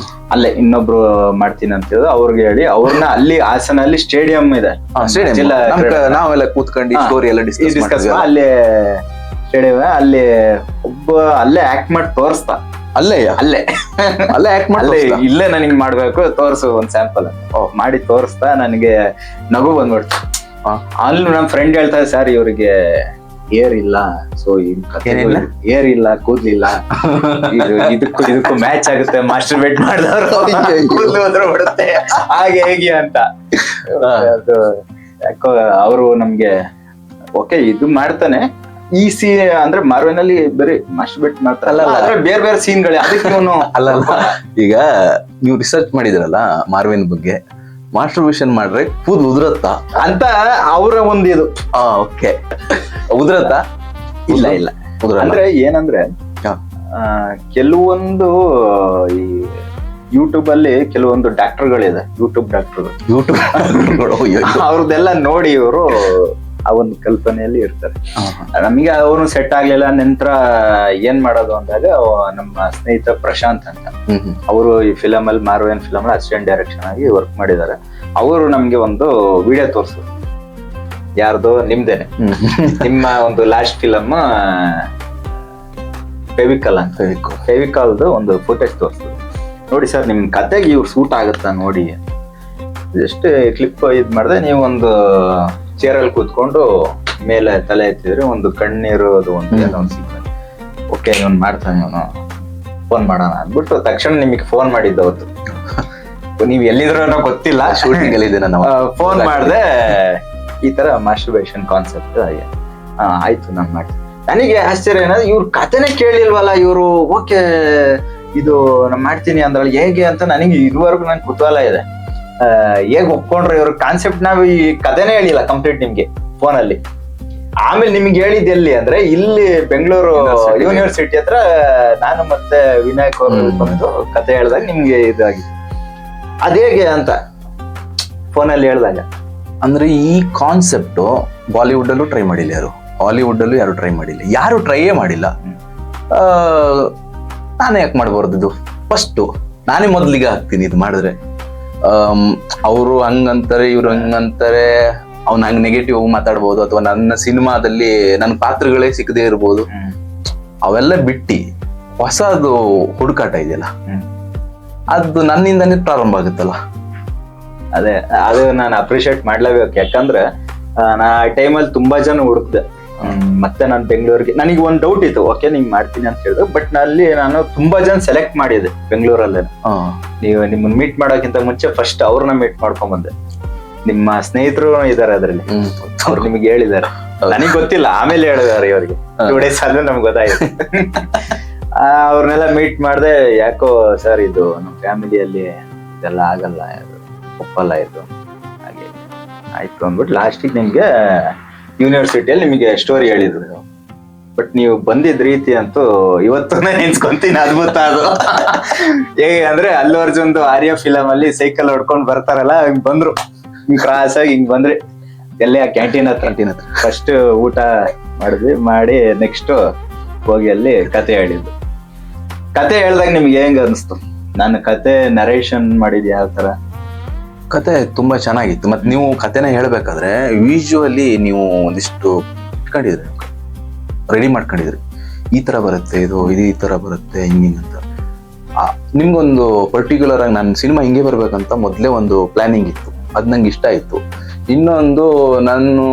ಅಲ್ಲೇ ಇನ್ನೊಬ್ರು ಮಾಡ್ತೀನಿ ಅಂತ ಹೇಳಿದ್ರು. ಅವ್ರಿಗೆ ಹೇಳಿ ಅವ್ರನ್ನ ಅಲ್ಲಿ ಹಾಸನಲ್ಲಿ ಸ್ಟೇಡಿಯಂ ಇದೆ, ನಾವೆಲ್ಲ ಕೂತ್ಕೊಂಡು ಸ್ಟೋರಿ ಎಲ್ಲ ಡಿಸ್ಕಸ್ ಅಲ್ಲೇ ಸ್ಟೇಡಿಯಂ, ಅಲ್ಲಿ ಒಬ್ಬ ಅಲ್ಲೇ ಆಕ್ಟ್ ಮಾಡಿ ತೋರಿಸ್ತಾ, ಅಲ್ಲೇ ಆಕ್ಟ್ ಮಾಡಿ, ಇಲ್ಲೇ ನನಗೆ ಮಾಡ್ಬೇಕು, ತೋರ್ಸು ಒಂದ್ ಸ್ಯಾಂಪಲ್ ಮಾಡಿ ತೋರಿಸ್ತಾ. ನನಗೆ ನಗು ಬಂದ್ಬಿಡ್ತು. ಅಲ್ಲಿ ನಮ್ ಫ್ರೆಂಡ್ ಹೇಳ್ತಾರೆ, ಸರ್ ಇವ್ರಿಗೆ ಏರ್ ಇಲ್ಲ, ಸೊ ಏರ್ ಇಲ್ಲ, ಕೂದ್ಲಿಲ್ಲ, ಇದಕ್ಕೂ ಮ್ಯಾಚ್ ಆಗುತ್ತೆ, ಮಾಸ್ಟರ್ ಬೇಟ್ ಮಾಡಿದವರು ಕೂದ್ಲು ಹೋದ್ರೆ ಬಿಡುತ್ತೆ, ಹಾಗೆ ಹೇಗೆ ಅಂತ. ಅದು ಯಾಕೋ ಅವರು ನಮ್ಗೆ ಓಕೆ ಇದು ಮಾಡ್ತಾನೆ. ಈ ಸೀನ್ ಅಂದ್ರೆ ಮಾರ್ವೆನಲ್ಲಿ ಬರೀ ಮಾಸ್ಟರ್ ಬೇಟ್ ಮಾಡ್ತಾರಲ್ಲ, ಬೇರೆ ಬೇರೆ ಸೀನ್ಗಳು ಅದಕ್ಕೆ ಅಲ್ಲ. ಈಗ ನೀವು ರಿಸರ್ಚ್ ಮಾಡಿದ್ರಲ್ಲ ಮಾರ್ವೆನ್ ಬಗ್ಗೆ, ಮಾಸ್ಟರ್ಬೇಷನ್ ಮಾಡ್ರೆ ಕೂದ್ ಉದುರತ್ತಾ ಅಂತ ಅವರ ಒಂದು ಇದು. ಓಕೆ, ಉದುರತ್ತಾ? ಇಲ್ಲ ಅಂದ್ರೆ ಏನಂದ್ರೆ ಕೆಲವೊಂದು ಈ ಯೂಟ್ಯೂಬ್ ಅಲ್ಲಿ ಕೆಲವೊಂದು ಡಾಕ್ಟರ್ಗಳಿದೆ, ಯೂಟ್ಯೂಬ್ ಅವ್ರದ್ದೆಲ್ಲ ನೋಡಿ ಇವರು ಆ ಒಂದು ಕಲ್ಪನೆಯಲ್ಲಿ ಇರ್ತಾರೆ. ನಮಗೆ ಅವನು ಸೆಟ್ ಆಗ್ಲಿಲ್ಲ. ನಂತರ ಏನ್ ಮಾಡೋದು ಅಂದಾಗ ನಮ್ಮ ಸ್ನೇಹಿತ ಪ್ರಶಾಂತ್ ಅಂತ, ಅವರು ಈ ಫಿಲಮ್ ಅಲ್ಲಿ ಮಾರ್ವೆನ್ ಫಿಲಮ್ ಅಲ್ಲಿ ಅಸಿಸ್ಟೆಂಟ್ ಡೈರೆಕ್ಷನ್ ಆಗಿ ವರ್ಕ್ ಮಾಡಿದ್ದಾರೆ. ಅವರು ನಮ್ಗೆ ಒಂದು ವಿಡಿಯೋ ತೋರ್ಸಿದ್ರು, ಯಾರ್ದು ನಿಮ್ದೇನೆ, ನಿಮ್ಮ ಒಂದು ಲಾಸ್ಟ್ ಫಿಲಮ್ ಫೆವಿಕಲ್ ಅಂತ, ಫೆವಿಕಾಲ್ದು ಒಂದು ಫುಟೇಜ್ ತೋರಿಸಿದ್ರು. ನೋಡಿ ಸರ್, ನಿಮ್ ಕತೆಗೆ ಇವ್ರು ಸೂಟ್ ಆಗುತ್ತಾ ನೋಡಿ, ಜಸ್ಟ್ ಕ್ಲಿಪ್ ಇದ್ ಮಾಡಿದೆ. ನೀವು ಒಂದು ಚೇರಲ್ಲಿ ಕೂತ್ಕೊಂಡು ಮೇಲೆ ತಲೆ ಎತ್ತಿದ್ರೆ ಒಂದು ಕಣ್ಣೀರು ಅದು ಒಂದು ಸಿಗ್ತದೆ. ಓಕೆ, ಇವನ್ ಮಾಡ್ತಾನೆ, ಇವನು ಫೋನ್ ಮಾಡೋಣ ಅಂದ್ಬಿಟ್ಟು ತಕ್ಷಣ ನಿಮಗೆ ಫೋನ್ ಮಾಡಿದ್ದ ಅವತ್ತು. ನೀವ್ ಎಲ್ಲಿದ್ರು ಅನ್ನೋ ಗೊತ್ತಿಲ್ಲ, ಶೂಟಿಂಗ್ ಅಲ್ಲಿ ಇದ್ದೇನೆ, ಫೋನ್ ಮಾಡ್ದೆ, ಈ ತರ ಮಾಸ್ಟರ್ಬೇಷನ್ ಕಾನ್ಸೆಪ್ಟ್. ಆಯ್ತು ನಾನ್ ಮಾಡ್ತೀನಿ. ನನಗೆ ಆಶ್ಚರ್ಯ ಏನಾದ್ರೆ ಇವ್ರ ಕಥೆನೇ ಕೇಳಿಲ್ವಲ್ಲ ಇವರು. ಓಕೆ ಇದು ನಾನ್ ಮಾಡ್ತೀನಿ ಅಂದ್ರಲ್ಲ, ಹೇಗೆ ಅಂತ ನನಗೆ ಇದುವರೆಗೂ ನನ್ ಕುತೂಹಲ ಇದೆ. ಹೇಗ್ ಒಪ್ಕೊಂಡ್ರೆ ಇವ್ರ ಕಾನ್ಸೆಪ್ಟ್? ನಾವು ಈ ಕಥೆನೇ ಹೇಳಿಲ್ಲ ಕಂಪ್ಲೀಟ್ ನಿಮ್ಗೆ ಫೋನಲ್ಲಿ. ಆಮೇಲೆ ನಿಮ್ಗೆ ಹೇಳಿದ್ ಎಲ್ಲಿ ಅಂದ್ರೆ ಇಲ್ಲಿ ಬೆಂಗಳೂರು ಯೂನಿವರ್ಸಿಟಿ ಹತ್ರ ನಾನು ಮತ್ತೆ ವಿನಾಯಕ್ ಅವರು ಬಂದು ಕತೆ ಹೇಳ್ದಾಗ ನಿಮ್ಗೆ ಇದಾಗಿದೆ ಅದೇಗೆ ಅಂತ ಫೋನಲ್ಲಿ ಹೇಳ್ದಾಗ. ಅಂದ್ರೆ ಈ ಕಾನ್ಸೆಪ್ಟ್ ಬಾಲಿವುಡ್ ಅಲ್ಲೂ ಟ್ರೈ ಮಾಡಿಲ್ಲ ಯಾರು, ಹಾಲಿವುಡ್ ಅಲ್ಲೂ ಯಾರು ಟ್ರೈ ಮಾಡಿಲ್ಲ, ಯಾರು ಟ್ರೈಯೇ ಮಾಡಿಲ್ಲ. ನಾನೇ ಯಾಕೆ ಮಾಡಬಾರ್ದು ಇದು, ಫಸ್ಟ್ ನಾನೇ ಮೊದ್ಲಿಗೆ ಹಾಕ್ತೀನಿ ಇದು ಮಾಡಿದ್ರೆ. ಅವರು ಹಂಗಂತಾರೆ ಇವ್ರು ಹಂಗಂತಾರೆ, ಅವ್ನ ಹಂಗ್ ನೆಗೆಟಿವ್ ಮಾತಾಡ್ಬೋದು, ಅಥವಾ ನನ್ನ ಸಿನಿಮಾದಲ್ಲಿ ನನ್ನ ಪಾತ್ರಗಳೇ ಸಿಕ್ಕದೇ ಇರ್ಬೋದು. ಅವೆಲ್ಲ ಬಿಟ್ಟಿ ಹೊಸದು ಹುಡುಕಾಟ ಇದೆಯಲ್ಲ, ಅದು ನನ್ನಿಂದನೇ ಪ್ರಾರಂಭ ಆಗುತ್ತಲ್ಲ. ಅದೇ ಅದು ನಾನು ಅಪ್ರಿಶಿಯೇಟ್ ಮಾಡ್ಲೇಬೇಕು. ಯಾಕಂದ್ರೆ ನಾ ಆ ಟೈಮಲ್ಲಿ ತುಂಬಾ ಜನ ಹುಡುಕ್ದೆ. ಮತ್ತೆ ನಾನು ಬೆಂಗಳೂರಿಗೆ, ನನಗೆ ಒಂದು ಡೌಟ್ ಇತ್ತು, ಓಕೆ ನಿಂಗ್ ಮಾಡ್ತೀನಿ ಅಂತ ಹೇಳಿದ್ರು. ಬಟ್ ಅಲ್ಲಿ ನಾನು ತುಂಬಾ ಜನ ಸೆಲೆಕ್ಟ್ ಮಾಡಿದೆ ಬೆಂಗಳೂರಲ್ಲೇ. ನೀವು ನಿಮ್ಮನ್ನ ಮೀಟ್ ಮಾಡೋಕ್ಕಿಂತ ಮುಂಚೆ ಫಸ್ಟ್ ಅವ್ರನ್ನ ಮೀಟ್ ಮಾಡ್ಕೊಂಡ್ ಬಂದೆ. ನಿಮ್ಮ ಸ್ನೇಹಿತರು ಇದಾರೆ ಅದ್ರಲ್ಲಿ, ಅವ್ರು ನಿಮ್ಗೆ ಹೇಳಿದ್ದಾರೆ, ನನಗ್ ಗೊತ್ತಿಲ್ಲ, ಆಮೇಲೆ ಹೇಳಿದಾರೆ ಇವರಿಗೆ 2 days ಆದ್ಮೇಲೆ ನಮ್ಗೆ ಗೊತ್ತಾಯ್ತು. ಅವ್ರನ್ನೆಲ್ಲ ಮೀಟ್ ಮಾಡ್ದೆ. ಯಾಕೋ ಸರ್ ಇದು ನಮ್ಮ ಫ್ಯಾಮಿಲಿಯಲ್ಲಿ ಇದೆಲ್ಲ ಆಗಲ್ಲ, ಒಪ್ಪಲ್ಲ ಇದು, ಹಾಗೆ ಆಯ್ತು ಅಂದ್ಬಿಟ್ಟು ಲಾಸ್ಟಿಗೆ ನಿಮ್ಗೆ ಯೂನಿವರ್ಸಿಟಿಯಲ್ಲಿ ನಿಮಗೆ ಸ್ಟೋರಿ ಹೇಳಿದ್ರು. ಬಟ್ ನೀವು ಬಂದಿದ್ ರೀತಿ ಅಂತೂ ಇವತ್ತು ನೆನ್ಸ್ಕೊಂತೀನಿ, ಅದ್ಭುತ ಅದು. ಹೇಗೆ ಅಂದ್ರೆ ಅಲ್ಲು ಅರ್ಜುನ್ದು ಆರ್ಯ ಫಿಲಮ್ ಅಲ್ಲಿ ಸೈಕಲ್ ಹೊಡ್ಕೊಂಡ್ ಬರ್ತಾರಲ್ಲ, ಹಿಂಗ್ ಬಂದ್ರು, ಹಿಂಗ್ ಕ್ರಾಸ್ ಆಗಿ ಹಿಂಗ್ ಬಂದ್ರಿ ಎಲ್ಲೇ ಕ್ಯಾಂಟೀನ್ ಹತ್ರ ಫಸ್ಟ್ ಊಟ ಮಾಡಿದ್ವಿ. ಮಾಡಿ ನೆಕ್ಸ್ಟ್ ಹೋಗಿ ಅಲ್ಲಿ ಕತೆ ಹೇಳಿದ್ದು. ಕತೆ ಹೇಳ್ದಾಗ ನಿಮ್ಗೆ ಹೆಂಗ್ ಅನಿಸ್ತು? ನಾನು ಕತೆ ನರೇಷನ್ ಮಾಡಿದ್ ಯಾವ ತರ? ಕತೆ ತುಂಬಾ ಚೆನ್ನಾಗಿತ್ತು. ಮತ್ತೆ ನೀವು ಕತೆನ ಹೇಳ್ಬೇಕಾದ್ರೆ ವಿಜುವಲಿ ನೀವು ಒಂದಿಷ್ಟು ಇಟ್ಕೊಂಡಿದ್ರಿ, ರೆಡಿ ಮಾಡ್ಕೊಂಡಿದ್ರಿ, ಈ ತರ ಬರುತ್ತೆ ಇದು ಈ ತರ ಬರುತ್ತೆ ಹಿಂಗಿಂಗಂತ. ನಿಮ್ಗೊಂದು ಪರ್ಟಿಕ್ಯುಲರ್ ಆಗಿ ನನ್ನ ಸಿನಿಮಾ ಹಿಂಗೆ ಬರ್ಬೇಕಂತ ಮೊದಲೇ ಒಂದು ಪ್ಲಾನಿಂಗ್ ಇತ್ತು, ಅದ್ ನಂಗೆ ಇಷ್ಟ ಆಯ್ತು. ಇನ್ನೊಂದು, ನಾನು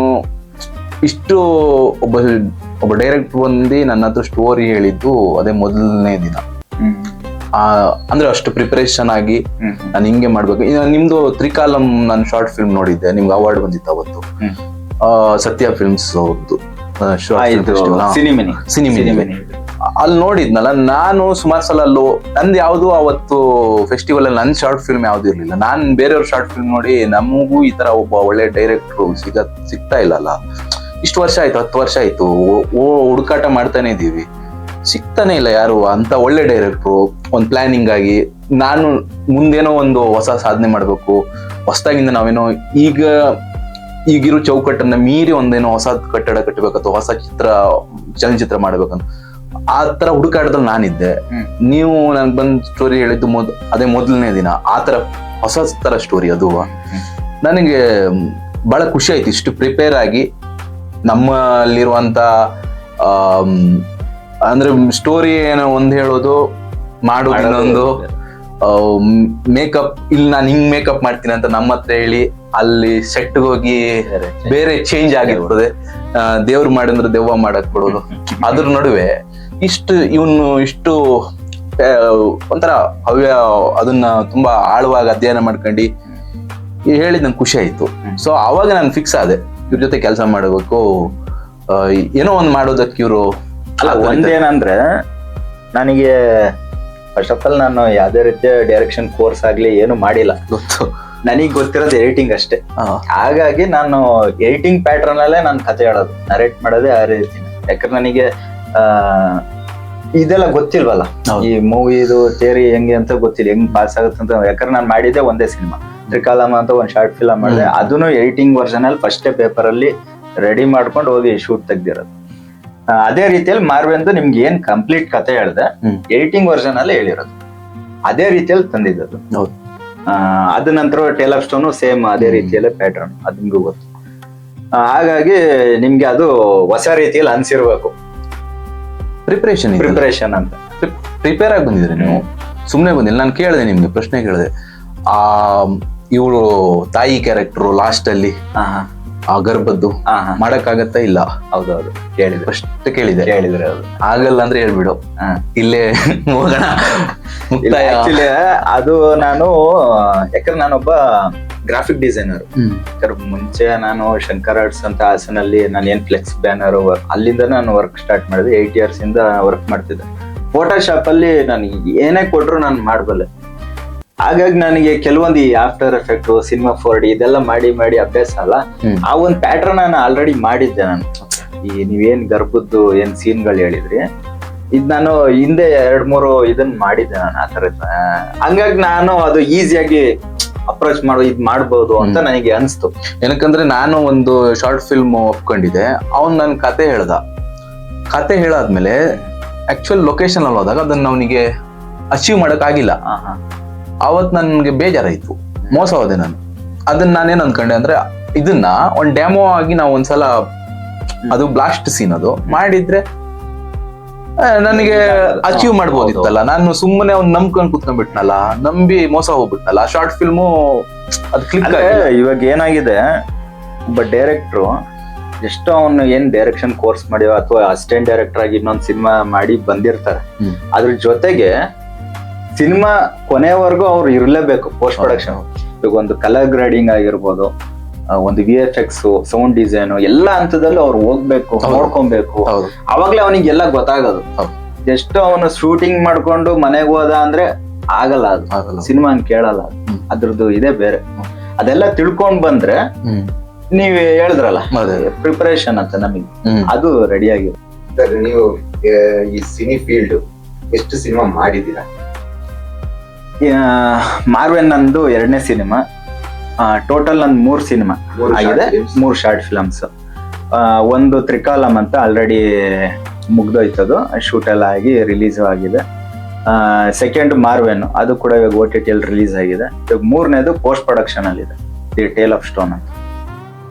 ಇಷ್ಟು ಒಬ್ಬ ಡೈರೆಕ್ಟರ್ ಬಂದು ನನ್ನ ಹತ್ರ ಸ್ಟೋರಿ ಹೇಳಿದ್ದು ಅದೇ ಮೊದಲನೇ ದಿನ. ಅಂದ್ರೆ ಅಷ್ಟು ಪ್ರಿಪರೇಷನ್ ಆಗಿ ನಾನು ಹಿಂಗೆ ಮಾಡ್ಬೇಕು. ನಿಮ್ದು ತ್ರಿಕಾಲಂ ನಾನು ಶಾರ್ಟ್ ಫಿಲ್ಮ್ ನೋಡಿದ್ದೆ, ನಿಮ್ಗೆ ಅವಾರ್ಡ್ ಬಂದಿತ್ತು ಅವತ್ತು, ಸತ್ಯ ಫಿಲ್ಮ್ಸ್ ಅಲ್ಲಿ ನೋಡಿದ್ನಲ್ಲ. ನಾನು ಸುಮಾರು ಸಲ ನಂದು ಯಾವ್ದು ಅವತ್ತು ಫೆಸ್ಟಿವಲ್ ಅಲ್ಲಿ ನನ್ ಶಾರ್ಟ್ ಫಿಲ್ಮ್ ಯಾವ್ದು ಇರ್ಲಿಲ್ಲ. ನಾನ್ ಬೇರೆಯವ್ರ ಶಾರ್ಟ್ ಫಿಲ್ಮ್ ನೋಡಿ ನಮಗೂ ಈ ತರ ಒಬ್ಬ ಒಳ್ಳೆ ಡೈರೆಕ್ಟ್ರು ಸಿಗ್ತಾ ಇಲ್ಲಲ್ಲ. ಇಷ್ಟು ವರ್ಷ ಆಯ್ತು, 10 ವರ್ಷ ಆಯ್ತು, ಹುಡುಕಾಟ ಮಾಡ್ತಾನೆ ಇದೀವಿ, ಸಿಗ್ತಾನೆ ಇಲ್ಲ ಯಾರು ಅಂತ ಒಳ್ಳೆ ಡೈರೆಕ್ಟ್ರು. ಒಂದ್ ಪ್ಲಾನಿಂಗ್ ಆಗಿ ನಾನು ಮುಂದೇನೋ ಒಂದು ಹೊಸ ಸಾಧನೆ ಮಾಡ್ಬೇಕು, ಹೊಸದಾಗಿಂದ ನಾವೇನೋ ಈಗಿರೋ ಚೌಕಟ್ಟನ್ನ ಮೀರಿ ಒಂದೇನೋ ಹೊಸ ಕಟ್ಟಡ ಕಟ್ಟಬೇಕು ಅಥವಾ ಹೊಸ ಚಲನಚಿತ್ರ ಮಾಡ್ಬೇಕಂತ ಆ ತರ ಹುಡುಕಾಟದಲ್ಲಿ ನಾನಿದ್ದೆ. ನೀವು ನನ್ಗೆ ಬಂದ್ ಸ್ಟೋರಿ ಹೇಳಿದ್ದು ಅದೇ ಮೊದಲನೇ ದಿನ, ಆ ತರ ಹೊಸ ತರ ಸ್ಟೋರಿ ಅದು. ನನಗೆ ಬಹಳ ಖುಷಿ ಆಯ್ತು ಇಷ್ಟು ಪ್ರಿಪೇರ್ ಆಗಿ ನಮ್ಮಲ್ಲಿರುವಂತ ಅಂದ್ರೆ ಸ್ಟೋರಿ ಏನೋ ಒಂದ್ ಹೇಳೋದು, ಮಾಡೋದು ಇನ್ನೊಂದು. ಮೇಕಪ್ ಇಲ್ಲಿ ನಾನು ಹಿಂಗ್ ಮೇಕಪ್ ಮಾಡ್ತೀನಿ ಅಂತ ನಮ್ಮ ಹತ್ರ ಹೇಳಿ ಅಲ್ಲಿ ಸೆಟ್ ಹೋಗಿ ಬೇರೆ ಚೇಂಜ್ ಆಗಿರ್ತದೆ. ದೇವ್ರು ಮಾಡಿದ್ರೆ ದೆವ್ವ ಮಾಡಕ್ ಕೊಡೋದು. ಅದ್ರ ನಡುವೆ ಇಷ್ಟು ಒಂಥರ ಹವ್ಯ, ಅದನ್ನ ತುಂಬಾ ಆಳವಾಗಿ ಅಧ್ಯಯನ ಮಾಡ್ಕೊಂಡು ಹೇಳಿದ್ ನಂಗೆ ಖುಷಿ ಆಯ್ತು. ಸೊ ಅವಾಗ ನಾನು ಫಿಕ್ಸ್ ಆದೆ, ಇವ್ರ ಜೊತೆ ಕೆಲಸ ಮಾಡಬೇಕು, ಏನೋ ಒಂದ್ ಮಾಡೋದಕ್ಕೆ ಇವ್ರು. ಒಂದೇನಂದ್ರೆ ನನಗೆ ಫಸ್ಟ್ ಆಫ್ ಆಲ್ ನಾನು ಯಾವ್ದೇ ರೀತಿಯ ಡೈರೆಕ್ಷನ್ ಕೋರ್ಸ್ ಆಗ್ಲಿ ಏನು ಮಾಡಿಲ್ಲ. ನನಗ್ ಗೊತ್ತಿರೋದು ಎಡಿಟಿಂಗ್ ಅಷ್ಟೇ. ಹಾಗಾಗಿ ನಾನು ಎಡಿಟಿಂಗ್ ಪ್ಯಾಟರ್ನ್ ಅಲ್ಲೇ ನಾನು ಕತೆ ಹೇಳೋದು, ನರೇಟ್ ಮಾಡೋದೇ ಆ ರೀತಿ. ಯಾಕಂದ್ರೆ ನನಗೆ ಇದೆಲ್ಲ ಗೊತ್ತಿಲ್ವಲ್ಲ, ಈ ಮೂವಿದು ಥಿಯರಿ ಹೆಂಗೆ ಅಂತ ಗೊತ್ತಿಲ್ಲ, ಹೆಂಗ್ ಪಾಸ್ ಆಗುತ್ತೆ ಅಂತ. ಯಾಕಂದ್ರೆ ನಾನು ಮಾಡಿದ್ದೆ ಒಂದೇ ಸಿನಿಮಾ, ತ್ರಿಕಾಲಂ ಅಂತ ಒಂದು ಶಾರ್ಟ್ ಫಿಲಮ್ ಮಾಡಿದೆ. ಅದನ್ನು ಎಡಿಟಿಂಗ್ ವರ್ಷನ್ ಅಲ್ಲಿ ಫಸ್ಟೇ ಪೇಪರ್ ಅಲ್ಲಿ ರೆಡಿ ಮಾಡ್ಕೊಂಡು ಹೋಗಿ ಶೂಟ್ ತೆಗ್ದಿರೋದು. ಅದೇ ರೀತಿಯಲ್ಲಿ ಮಾರ್ವೆಂದು ನಿಮ್ಗೆ ಏನ್ ಕಂಪ್ಲೀಟ್ ಕತೆ ಹೇಳ್ದೆ ಎಡಿಟಿಂಗ್ ವರ್ಷನ್ ಅಲ್ಲಿ ಹೇಳಿರೋದು, ಅದೇ ರೀತಿಯಲ್ಲಿ ತಂದಿದ್ದು. ಅದ ನಂತರ ಟೇಲರ್ ಸ್ಟೋನು ಸೇಮ್ ಅದೇ ರೀತಿಯಲ್ಲೇ ಪ್ಯಾಟರ್ನ್, ಅದ್ ನಿಮ್ಗೂ ಗೊತ್ತು. ಹಾಗಾಗಿ ನಿಮ್ಗೆ ಅದು ಹೊಸ ರೀತಿಯಲ್ಲಿ ಅನ್ಸಿರ್ಬೇಕು. ಪ್ರಿಪರೇಷನ್ ಅಂತ ಪ್ರಿಪೇರ್ ಆಗಿ ಬಂದಿದ್ರಿ ನೀವು, ಸುಮ್ನೆ ಬಂದಿಲ್ಲ. ನಾನು ಕೇಳಿದೆ ನಿಮ್ಗೆ, ಪ್ರಶ್ನೆ ಕೇಳಿದೆ, ಇವಳು ತಾಯಿ ಕ್ಯಾರೆಕ್ಟರ್ ಲಾಸ್ಟ್ ಅಲ್ಲಿ ಆ ಗರ್ಭದ್ದು ಮಾಡಕ್ಕಾಗತ್ತಾ ಇಲ್ಲ? ಹೌದೌದು ಕೇಳಿದ್ರೆ, ಫಸ್ಟ್ ಕೇಳಿದ್ರೆ ಅದು ಆಗಲ್ಲ ಅಂದ್ರೆ ಹೇಳ್ಬಿಡು, ಇಲ್ಲೇ ಹೋಗೋಣ. ಆಕ್ಚುಲಿ ಅದು ನಾನು, ಯಾಕಂದ್ರೆ ನಾನೊಬ್ಬ ಗ್ರಾಫಿಕ್ ಡಿಸೈನರ್. ಮುಂಚೆ ನಾನು ಶಂಕರ್ ಆರ್ಟ್ಸ್ ಅಂತ ಹಾಸನಲ್ಲಿ ನಾನು ಏನ್ ಫ್ಲೆಕ್ಸ್ ಬ್ಯಾನರ್ ಅಲ್ಲಿಂದ ನಾನು ವರ್ಕ್ ಸ್ಟಾರ್ಟ್ ಮಾಡಿದೆ. 8 years ಇಂದ ವರ್ಕ್ ಮಾಡ್ತಿದ್ದೆ. ಫೋಟೋಶಾಪ್ ಅಲ್ಲಿ ನನಗೆ ಏನೇ ಕೊಟ್ರು ನಾನು ಮಾಡಬಲ್ಲೆ. ಹಾಗಾಗಿ ನನಗೆ ಕೆಲವೊಂದು ಈ ಆಫ್ಟರ್ ಎಫೆಕ್ಟ್, ಸಿನಿಮಾ 4D ಇದೆಲ್ಲ ಮಾಡಿ ಅಭ್ಯಾಸ ಅಲ್ಲ. ಆ ಒಂದು ಪ್ಯಾಟರ್ನ್ ನಾನು ಆಲ್ರೆಡಿ ಮಾಡಿದ್ದೆ ನಾನು. ಈ ನೀವೇನ್ ಗರ್ಭದ್ದು ಏನ್ ಸೀನ್ಗಳು ಹೇಳಿದ್ರಿ, ಇದ್ ನಾನು ಹಿಂದೆ 2-3 ಇದನ್ನ ಮಾಡಿದ್ದೆ ನಾನು ಆ ತರದ್. ಹಂಗಾಗಿ ನಾನು ಅದು ಈಸಿಯಾಗಿ ಅಪ್ರೋಚ್ ಮಾಡ್ಬೋದು ಅಂತ ನನಗೆ ಅನ್ಸ್ತು. ಏನಕ್ಕಂದ್ರೆ ನಾನು ಒಂದು ಶಾರ್ಟ್ ಫಿಲ್ಮ್ ಒಪ್ಕೊಂಡಿದ್ದೆ, ಅವ್ನ್ ನನ್ ಕತೆ ಹೇಳಾದ್ಮೇಲೆ ಆಕ್ಚುಲ್ ಲೊಕೇಶನ್ ಅಲ್ಲಿ ಹೋದಾಗ ಅದನ್ನ ಅವನಿಗೆ ಅಚೀವ್ ಮಾಡಕ್ ಆಗಿಲ್ಲ. ಅವತ್ ನನ್ಗೆ ಬೇಜಾರಾಯ್ತು, ಮೋಸ ಹೋದೆ ನಾನು. ಅದನ್ನ ನಾನೇನ್ ಅನ್ಕೊಂಡೆ ಅಂದ್ರೆ ಇದನ್ನ ಒಂದ್ ಡೆಮೋ ಆಗಿ ನಾವು ಒಂದ್ಸಲ, ಅದು ಬ್ಲಾಸ್ಟ್ ಸೀನ್ ಅದು ಮಾಡಿದ್ರೆ ನನಗೆ ಅಚೀವ್ ಮಾಡ್ಬೋದಿತ್ತಲ್ಲ. ನಾನು ಸುಮ್ಮನೆ ಅವ್ನು ನಂಬ್ಕೊಂಡ್ ಕುತ್ಕೊಂಡ್ಬಿಟ್ನಲ್ಲ, ನಂಬಿ ಮೋಸ ಹೋಗ್ಬಿಟ್ನಲ್ಲ. ಆ ಶಾರ್ಟ್ ಫಿಲ್ಮು ಅದು ಕ್ಲಿಕ್ ಇವಾಗ ಏನಾಗಿದೆ, ಒಬ್ಬ ಡೈರೆಕ್ಟ್ರು ಎಷ್ಟೋ ಅವನು ಏನ್ ಡೈರೆಕ್ಷನ್ ಕೋರ್ಸ್ ಮಾಡಿಯೋ ಅಥವಾ ಅಸಿಸ್ಟೆಂಟ್ ಡೈರೆಕ್ಟರ್ ಆಗಿ ಇನ್ನೊಂದ್ ಸಿನಿಮಾ ಮಾಡಿ ಬಂದಿರ್ತಾರೆ. ಅದ್ರ ಜೊತೆಗೆ ಸಿನಿಮಾ ಕೊನೆವರೆಗೂ ಅವ್ರು ಇರ್ಲೇಬೇಕು. ಪೋಸ್ಟ್ ಪ್ರೊಡಕ್ಷನ್, ಈಗ ಒಂದು ಕಲರ್ ಗ್ರೇಡಿಂಗ್ ಆಗಿರ್ಬೋದು, ಒಂದು VFX, ಸೌಂಡ್ ಡಿಸೈನ್, ಎಲ್ಲಾ ಹಂತದಲ್ಲೂ ಅವ್ರು ಹೋಗ್ಬೇಕು, ನೋಡ್ಕೊಬೇಕು. ಅವಾಗ್ಲೇ ಅವನಿಗೆ ಎಲ್ಲ ಗೊತ್ತಾಗೋದು. ಎಷ್ಟು ಅವನು ಶೂಟಿಂಗ್ ಮಾಡ್ಕೊಂಡು ಮನೆಗೆ ಹೋದ ಅಂದ್ರೆ ಆಗಲ್ಲ, ಅದು ಸಿನಿಮಾ ಕೇಳಲ್ಲ. ಅದ್ರದ್ದು ಇದೇ ಬೇರೆ. ಅದೆಲ್ಲ ತಿಳ್ಕೊಂಡ್ ಬಂದ್ರೆ ನೀವ್ ಹೇಳಿದ್ರಲ್ಲ ಪ್ರಿಪರೇಷನ್ ಅಂತ, ನಮಗೆ ಅದು ರೆಡಿ ಆಗಿದೆ. ಸರ್, ನೀವು ಈ ಸಿನಿ ಫೀಲ್ಡ್ ಎಷ್ಟು ಸಿನಿಮಾ ಮಾಡಿದ್ದೀರಾ? ಮಾರ್ವೆನ್ ನಂದು 2ನೇ ಸಿನಿಮಾ. ಟೋಟಲ್ ನಂದು 3 ಸಿನಿಮಾ ಆಗಿದೆ, 3 ಶಾರ್ಟ್ ಫಿಲಮ್ಸ್. ಒಂದು ತ್ರಿಕಾಲಂ ಅಂತ ಆಲ್ರೆಡಿ ಮುಗ್ದೋಯ್ತದು, ಶೂಟ್ ಎಲ್ಲ ಆಗಿ ರಿಲೀಸ್ ಆಗಿದೆ. ಸೆಕೆಂಡ್ ಮಾರ್ವೆನ್, ಅದು ಕೂಡ ಇವಾಗ OTT ಅಲ್ಲಿ ರಿಲೀಸ್ ಆಗಿದೆ. ಇವಾಗ 3ನೇದು ಪೋಸ್ಟ್ ಪ್ರೊಡಕ್ಷನ್ ಅಲ್ಲಿ ಇದೆ, ದಿ ಟೇಲ್ ಆಫ್ ಸ್ಟೋನ್ ಅಂತ.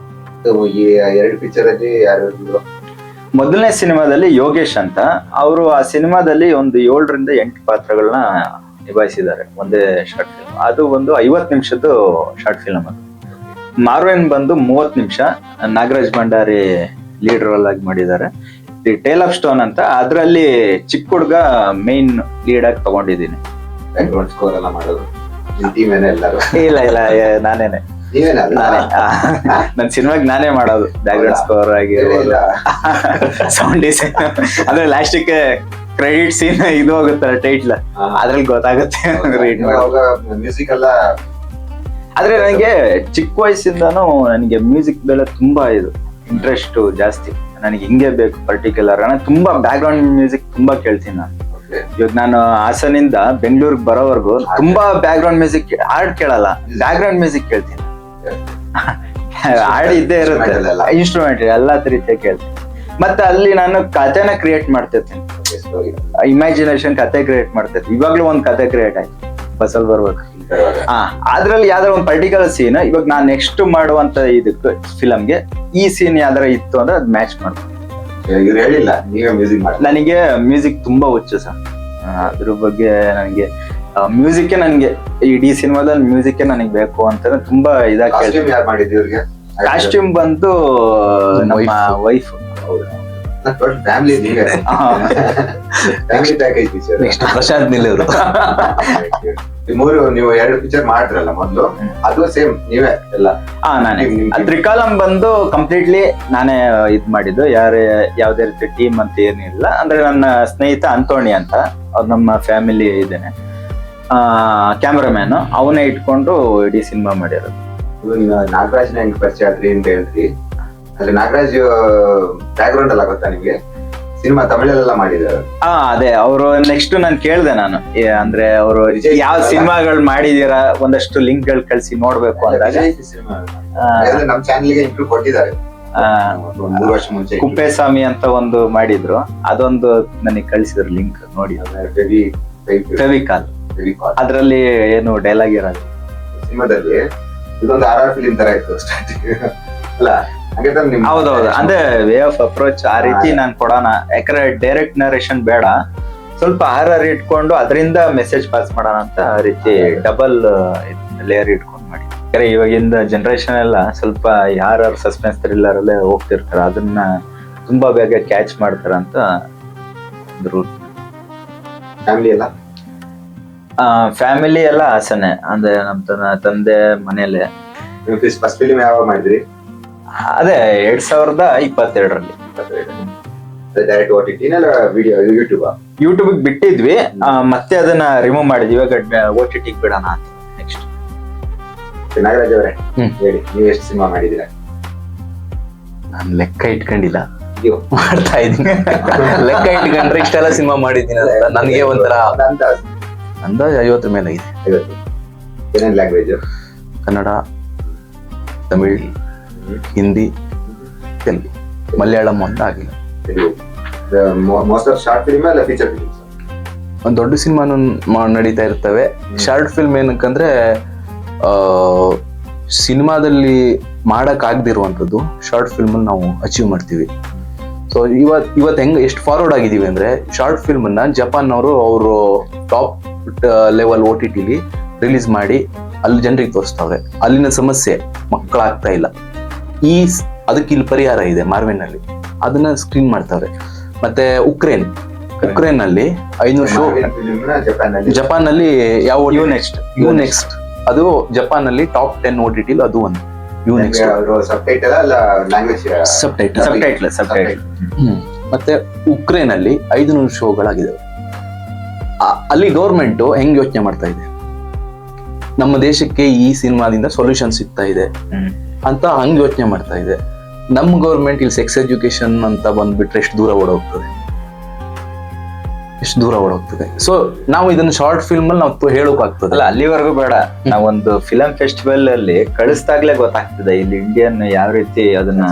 ಈ 2 ಪಿಕ್ಚರ್ ಅಲ್ಲಿ ಯಾರು? ಮೊದಲನೇ ಸಿನಿಮಾದಲ್ಲಿ ಯೋಗೇಶ್ ಅಂತ, ಅವರು ಆ ಸಿನಿಮಾದಲ್ಲಿ ಒಂದು 7ರಿಂದ 8 ಪಾತ್ರಗಳನ್ನ ನಿಭಾಯಿಸಿದ್ದಾರೆ ಒಂದೇ ಶಾರ್ಟ್ ಫಿಲ್ಮ್. ಅದು ಒಂದು 50 ನಿಮಿಷದ್ದು ಶಾರ್ಟ್ ಫಿಲ್ಮ್. ಅದು ಮಾರ್ವೆನ್ ಬಂದು 30 ನಿಮಿಷ, ನಾಗರಾಜ್ ಭಂಡಾರಿ ಲೀಡ್ ರೋಲ್ ಆಗಿ ಮಾಡಿದ್ದಾರೆ. ದಿ ಟೇಲ್ ಆಫ್ ಸ್ಟೋನ್ ಅಂತ, ಅದರಲ್ಲಿ ಚಿಕ್ಕ ಹುಡುಗ ಮೇನ್ ಲೀಡ್ ಆಗಿ ತಗೊಂಡಿದ್ದೀನಿ. ಬ್ಯಾಕ್ಗ್ರೌಂಡ್ ಸ್ಕೋರ್ ಎಲ್ಲ ಮಾಡೋದು ಟೀಮ್ ಎಲ್ಲರೂ? ಇಲ್ಲ ನಾನೇನೆ. ನನ್ ಸಿನಿಮಾಗ್ ನಾನೇ ಮಾಡೋದು, ಬ್ಯಾಕ್ಗ್ರೌಂಡ್ ಸ್ಕೋರ್ ಆಗಿರ್ಬೋದು, ಸೌಂಡ್ ಡಿಸೈನ್. ಅಂದ್ರೆ ಲಾಸ್ಟಿಗೆ ಕ್ರೆಡಿಟ್ ಸೀನ್ ಇದು ಹೋಗುತ್ತಲ್ಲ ಟೈಟ್ಲ್, ಅದ್ರಲ್ಲಿ ಗೊತ್ತಾಗುತ್ತೆ ಮ್ಯೂಸಿಕ್ ಎಲ್ಲ. ಆದ್ರೆ ನನಗೆ ಚಿಕ್ಕ ವಯಸ್ಸಿಂದಾನು ನನಗೆ ಮ್ಯೂಸಿಕ್ ಮೇಲೆ ತುಂಬಾ ಇಂಟ್ರೆಸ್ಟ್ ಜಾಸ್ತಿ. ನನಗೆ ಹಿಂಗೆ ಬೇಕು ಪರ್ಟಿಕ್ಯುಲರ್. ನಾನು ತುಂಬಾ ಬ್ಯಾಕ್ ಗ್ರೌಂಡ್ ಮ್ಯೂಸಿಕ್ ತುಂಬಾ ಕೇಳ್ತೀನಿ ನಾನು. ಇವಾಗ ನಾನು ಹಾಸನಿಂದ ಬೆಂಗಳೂರಿಗೆ ಬರೋವರೆಗೂ ತುಂಬಾ ಬ್ಯಾಕ್ ಗ್ರೌಂಡ್ ಮ್ಯೂಸಿಕ್, ಹಾಡ್ ಕೇಳಲ್ಲ, ಬ್ಯಾಕ್ ಗ್ರೌಂಡ್ ಮ್ಯೂಸಿಕ್ ಕೇಳ್ತೀನಿ. ಹಾಡು ಇದ್ದೇ ಇರುತ್ತೆ, ಇನ್ಸ್ಟ್ರೂಮೆಂಟ್ ಎಲ್ಲಾ ರೀತಿಯ ಕೇಳ್ತೀನಿ. ಮತ್ತೆ ಅಲ್ಲಿ ನಾನು ಕಥೆನ ಕ್ರಿಯೇಟ್ ಮಾಡ್ತಿರ್ತೀನಿ, ಇಮ್ಯಾಜಿನೇಷನ್ ಕತೆ ಕ್ರಿಯೇಟ್ ಮಾಡ್ತಿರ್ತೀನಿ. ಇವಾಗ್ಲೂ ಒಂದ್ ಕತೆ ಕ್ರಿಯೇಟ್ ಆಯ್ತು, ಬಸ್ಸಲ್ಲಿ ಬರ್ಬೇಕು. ಅದ್ರಲ್ಲಿ ಯಾವ್ದಾರ ಒಂದು ಪರ್ಟಿಕ್ಯುಲರ್ ಸೀನ್, ಇವಾಗ ನಾನ್ ನೆಕ್ಸ್ಟ್ ಮಾಡುವಂತ ಇದಕ್ಕೆ ಫಿಲಮ್ಗೆ ಈ ಸೀನ್ ಯಾವ್ದಾರ ಇತ್ತು ಅಂದ್ರೆ ಅದ್ ಮ್ಯಾಚ್ ಮಾಡ್ತೀನಿ. ಇವ್ರು ಹೇಳಿಲ್ಲ, ನೀವೇ ಮ್ಯೂಸಿಕ್ ಮಾಡಿ? ನನಗೆ ಮ್ಯೂಸಿಕ್ ತುಂಬಾ ಹುಚ್ಚು ಸರ್. ಅದ್ರ ಬಗ್ಗೆ ನನಗೆ ಮ್ಯೂಸಿಕ್ ನನಗೆ ಇಡೀ ಸಿನಿಮಾದಲ್ಲಿ ಮ್ಯೂಸಿಕ್ ನನಗೆ ಬೇಕು ಅಂತ ತುಂಬಾ ಇದಾಗಿ ಕಾಸ್ಟ್ಯೂಮ್ ಯಾರು ಮಾಡಿದ್ದು ಇವ್ರಿಗೆ? ಕಾಸ್ಟ್ಯೂಮ್ ಬಂದು ನಮ್ಮ wife. Family family package picture. Prashanth Neel ಅವರು. ನೀವು 2 ಪಿಕ್ಚರ್ ಮಾಡಿದ್ರಲ್ಲ ಮೊದ್ಲು, ಅದು ಸೇಮ್ ನೀವೇ ಎಲ್ಲ? ನಾನೇ. ತ್ರಿಕಾಲಂ ಬಂದು ಕಂಪ್ಲೀಟ್ಲಿ ನಾನೇ ಇದ್ ಮಾಡಿದ್ದು. ಯಾವ್ದೇ ರೀತಿ ಟೀಮ್ ಅಂತ ಏನಿಲ್ಲ. ಅಂದ್ರೆ ನನ್ನ ಸ್ನೇಹಿತ ಅಂತೋಣಿ ಅಂತ, ಅವ್ರು ನಮ್ಮ ಫ್ಯಾಮಿಲಿ ಇದ್ದೇನೆ, ಕ್ಯಾಮ್ರಾಮ್ಯಾನ್, ಅವನೇ ಇಟ್ಕೊಂಡು ಇಡೀ ಸಿನಿಮಾ ಮಾಡಿರೋದು. ನಾಗರಾಜ್ನ ಹೆಂಗ್ ಪರಿಚಯ ಆದ್ರಿ ಅಂತ ಹೇಳಿದ್ರಿ. ಅಂದ್ರೆ ನಾಗರಾಜ್ ಬ್ಯಾಕ್ ಗ್ರೌಂಡ್ ಎಲ್ಲ ಗೊತ್ತಾ ನಿಮ್ಗೆ? ಸಿನಿಮಾ ತಮಿಳಲ್ಲೆಲ್ಲ ಮಾಡಿದ್ದಾರೆ. ಅದೇ ಅವರು ನೆಕ್ಸ್ಟ್ ನಾನು ಕೇಳ್ದೆ, ನಾನು ಅಂದ್ರೆ ಅವರು ಯಾವ ಸಿನಿಮಾಗಳು ಮಾಡಿದೀರಾ, ಒಂದಷ್ಟು ಲಿಂಕ್ ಗಳು ಕಳ್ಸಿ ನೋಡ್ಬೇಕು ಅಂದಾಗ ನಮ್ ಚಾನೆಲ್ಗೆ ಇಂಕ್ಲೂಡ್ ಕೊಟ್ಟಿದ್ದಾರೆ. 3 ವರ್ಷ ಮುಂಚೆ ಕುಪ್ಪೇಸ್ವಾಮಿ ಅಂತ ಒಂದು ಮಾಡಿದ್ರು, ಅದೊಂದು ನನಗೆ ಕಳಿಸಿದ್ರು ಲಿಂಕ್ ನೋಡಿ. ಫೆವಿಕಾಲ್, ಅದ್ರಲ್ಲಿ ಏನು ಡೈಲಾಗ್ ಇರೋದು. ಸಿನಿಮಾದಲ್ಲಿ ಇದೊಂದು RR ಫಿಲಿಂ ತರ ಇತ್ತು ಸ್ಟಾರ್ಟಿಂಗ್ ಅಲ್ಲ? ಹೌದೌದು, ಅಂದ್ರೆ ವೇ ಆಫ್ ಅಪ್ರೋಚ್ ಆ ರೀತಿ ನಾನ್ ಕೊಡೋಣ. ಯಾಕಂದ್ರೆ ಡೈರೆಕ್ಟ್ ನರೇಷನ್ ಬೇಡ, ಸ್ವಲ್ಪ RR ಇಟ್ಕೊಂಡು ಅದರಿಂದ ಮೆಸೇಜ್ ಪಾಸ್ ಮಾಡೋಣ ಅಂತ ಆ ರೀತಿ ಡಬಲ್ ಲೇಯರ್ ಇಟ್ಕೊಂಡು ಮಾಡಿ. ಯಾಕಂದ್ರೆ ಇವಾಗಿಂದ ಜನರೇಷನ್ ಎಲ್ಲ ಸ್ವಲ್ಪ RR ಸಸ್ಪೆನ್ಸ್ ಥ್ರಿಲ್ಲರ್ ಅಲ್ಲೇ ಹೋಗ್ತಿರ್ತಾರೆ, ಅದನ್ನ ತುಂಬಾ ಬೇಗ ಕ್ಯಾಚ್ ಮಾಡ್ತಾರ ಅಂತ ಒಂದು ರೂಲ್. ಫ್ಯಾಮಿಲಿ ಎಲ್ಲ ಫ್ಯಾಮಿಲಿ ಎಲ್ಲ ಹಾಸನೆ, ಅಂದ್ರೆ ನಮ್ಮ ತಂದೆ ಮನೇಲೆ. ಫಸ್ಟ್ ಫಿಲ್ಮ್ ಯಾವಾಗ ಮಾಡಿದ್ರಿ? ಅದೇ 2022ರಲ್ಲಿ. ಡೈರೆಕ್ಟ್ OTT ವಿಡಿಯೋ ಯೂಟ್ಯೂಬ್ ಬಿಟ್ಟಿದ್ವಿ, ಮತ್ತೆ ಅದನ್ನ ರಿಮೂವ್ ಮಾಡಿದ್ವಿ. ಇವಾಗ OTT ಬಿಡೋಣ ಅಂತ ನೆಕ್ಸ್ಟ್. ನಾಗರಾಜ್ ಅವರೇ ಹೇಳಿ, ನೀವು ಎಷ್ಟು ಸಿನಿಮಾ ಮಾಡಿದ್ದೀರಾ? ನಾನು ಲೆಕ್ಕ ಇಟ್ಕೊಂಡಿಲ್ಲ. ನೀವು ಮಾಡ್ತಾ ಇದ್ದೀನಿ. ಲೆಕ್ಕ ಇಟ್ಕೊಂಡ್ರೆ ಇಷ್ಟೆಲ್ಲ ಸಿನಿಮಾ ಮಾಡಿದ್ದೀನಿ ಅಂತ ನನಗೆ ಒಂಥರ ಅಂದಾಜು 50 ಮೇಲೆ ಇದೆ. ಏನೇನ್ ಲ್ಯಾಂಗ್ವೇಜ್? ಕನ್ನಡ, ತಮಿಳ್, ಹಿಂದಿ, ತೆಲುಗು, ಮಲಯಾಳಂ ಅಂತ ಆಗಿಲ್ಲ. ಮೋಸ್ಟ್ ಆಫ್ ಶಾರ್ಟ್ ಫಿಲ್ಮ್ ಅಲ್ಲ ಫೀಚರ್ ಫಿಲ್ಮ್ಸ್? ಒಂದು ದೊಡ್ಡ ಸಿನಿಮಾನು ನಡೀತಾ ಇರ್ತವೆ. ಶಾರ್ಟ್ ಫಿಲ್ಮ್ ಏನಕ್ಕಂದ್ರೆ ಸಿನಿಮಾದಲ್ಲಿ ಮಾಡಕ್ ಆಗದಿರುವಂಥದ್ದು ಶಾರ್ಟ್ ಫಿಲ್ಮ್ ನಾವು ಅಚೀವ್ ಮಾಡ್ತೀವಿ. ಸೊ ಇವತ್ತು ಎಷ್ಟು ಫಾರ್ವರ್ಡ್ ಆಗಿದೀವಿ ಅಂದ್ರೆ ಶಾರ್ಟ್ ಫಿಲ್ಮ್ ಅನ್ನ ಜಪಾನ್ ಅವರು ಟಾಪ್ ಲೆವೆಲ್ OTT ರಿಲೀಸ್ ಮಾಡಿ ಅಲ್ಲಿ ಜನರಿಗೆ ತೋರಿಸ್ತಾವ್ರೆ. ಅಲ್ಲಿನ ಸಮಸ್ಯೆ ಮಕ್ಕಳಾಗ್ತಾ ಇಲ್ಲ. ಅದಕ್ಕೆ ಇಲ್ಲಿ ಪರಿಹಾರ ಇದೆ ಮಾರ್ವೆನಲ್ಲಿ, ಅದನ್ನ ಸ್ಕ್ರೀನ್ ಮಾಡ್ತಾವ್ರೆ. ಮತ್ತೆ ಉಕ್ರೇನ್ ನಲ್ಲಿ 500 ಶೋ ಜಪಾನ್ ನಲ್ಲಿ ಯಾವ ಯು ನೆಕ್ಸ್ಟ್ ಅದು ಜಪಾನ್ ನಲ್ಲಿ ಟಾಪ್ 10 OTT ಅದು ಒಂದು ಯು ನೆಕ್ಸ್ಟ್ ಸಬ್ ಟೈಟಲ್. ಮತ್ತೆ ಉಕ್ರೇನ್ ಅಲ್ಲಿ 500 ಶೋಗಳಾಗಿದ್ದಾವೆ. ಅಲ್ಲಿ ಗೌರ್ಮೆಂಟ್ ಹೆಂಗ್ ಯೋಚನೆ ಮಾಡ್ತಾ ಇದೆ, ನಮ್ಮ ದೇಶಕ್ಕೆ ಈ ಸಿನಿಮಾದಿಂದ ಸೊಲ್ಯೂಷನ್ ಸಿಗ್ತಾ ಇದೆ ಅಂತ ಹಂಗ್ ಯೋಚನೆ ಮಾಡ್ತಾ ಇದೆ. ನಮ್ಮ ಗೌರ್ಮೆಂಟ್ ಇಲ್ಲಿ ಸೆಕ್ಸ್ ಎಜುಕೇಶನ್ ಅಂತ ಬಂದ್ಬಿಟ್ರೆ ಎಷ್ಟು ದೂರ ಓಡೋಗ್ತದೆ. ಸೊ ನಾವು ಇದನ್ನ ಶಾರ್ಟ್ ಫಿಲ್ಮ್ ಅಲ್ಲಿ ನಾವು ಹೇಳೋಕಾಗ್ತದೆ. ಅಲ್ಲ, ಅಲ್ಲಿವರೆಗೂ ಬೇಡ. ನಾವೊಂದು ಫಿಲಂ ಫೆಸ್ಟಿವಲ್ ಅಲ್ಲಿ ಕಳಿಸ್ದಾಗ್ಲೇ ಗೊತ್ತಾಗ್ತದೆ ಇಲ್ಲಿ ಇಂಡಿಯನ್ ಯಾವ ರೀತಿ ಅದನ್ನ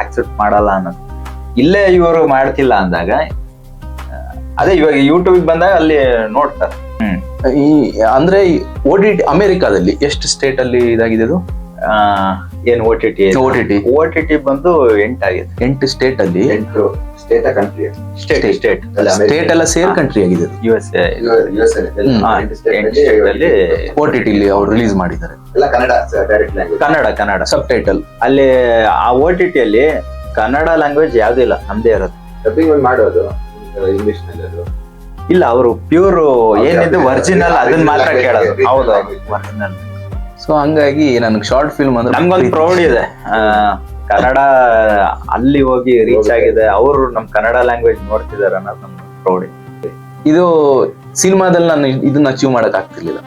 ಆಕ್ಸೆಪ್ಟ್ ಮಾಡಲ್ಲ ಅನ್ನೋದು. ಇಲ್ಲೇ ಇವರು ಮಾಡ್ತಿಲ್ಲ ಅಂದಾಗ ಅದೇ ಇವಾಗ ಯೂಟ್ಯೂಬ್ ಬಂದಾಗ ಅಲ್ಲಿ ನೋಡ್ತಾರೆ. ಅಂದ್ರೆ OTT ಅಮೆರಿಕಾದಲ್ಲಿ ಎಷ್ಟು ಸ್ಟೇಟ್ ಅಲ್ಲಿ ಇದಾಗಿದೆ ಅದು? ಏನ್ OTT ಬಂದು 8 ಆಗಿದೆ. 8 ಸ್ಟೇಟ್ ಅಲ್ಲಿ ಸ್ಟೇಟ್ ಎಲ್ಲ ಸೇರ್ ಕಂಟ್ರಿ ಆಗಿದೆ. USA OTT ಅವ್ರು ರಿಲೀಸ್ ಮಾಡಿದ್ದಾರೆ. ಕನ್ನಡ ಸಬ್ ಟೈಟಲ್. ಅಲ್ಲಿ ಆ OTT ಅಲ್ಲಿ ಕನ್ನಡ ಲ್ಯಾಂಗ್ವೇಜ್ ಯಾವ್ದು ಇಲ್ಲ, ನಮ್ದೇ ಇರೋದು. ಡಬ್ಬಿಂಗ್ ಮಾಡೋದು ಇಂಗ್ಲಿಷ್ ನಲ್ಲಿ ಅದು ಇಲ್ಲ, ಅವರು ಪ್ಯೂರ್ ಏನಿದೆ ಒರಿಜಿನಲ್ ಅದನ್ನ ಮಾತ್ರ ಕೇಳೋದು. ಹೌದು, ಒರಿಜಿನಲ್. ಸೊ ಹಂಗಾಗಿ ನನಗೆ ಶಾರ್ಟ್ ಫಿಲ್ಮ್ ಅಂದ್ರೆ ನಮ್ಗೊಂದು ಪ್ರೌಡ್ ಇದೆ. ಕನ್ನಡ ಅಲ್ಲಿ ಹೋಗಿ ರೀಚ್ ಆಗಿದೆ, ಅವರು ನಮ್ ಕನ್ನಡ ಲ್ಯಾಂಗ್ವೇಜ್ ನೋಡ್ತಿದಾರೆ ಅನ್ನೋದು ನಮ್ಗೆ ಪ್ರೌಡ್ ಇದೆ. ಇದು ಸಿನಿಮಾದಲ್ಲಿ ನಾನು ಇದನ್ನ ಅಚೀವ್ ಮಾಡಕ್ ಆಗ್ತಿರ್ಲಿಲ್ಲ.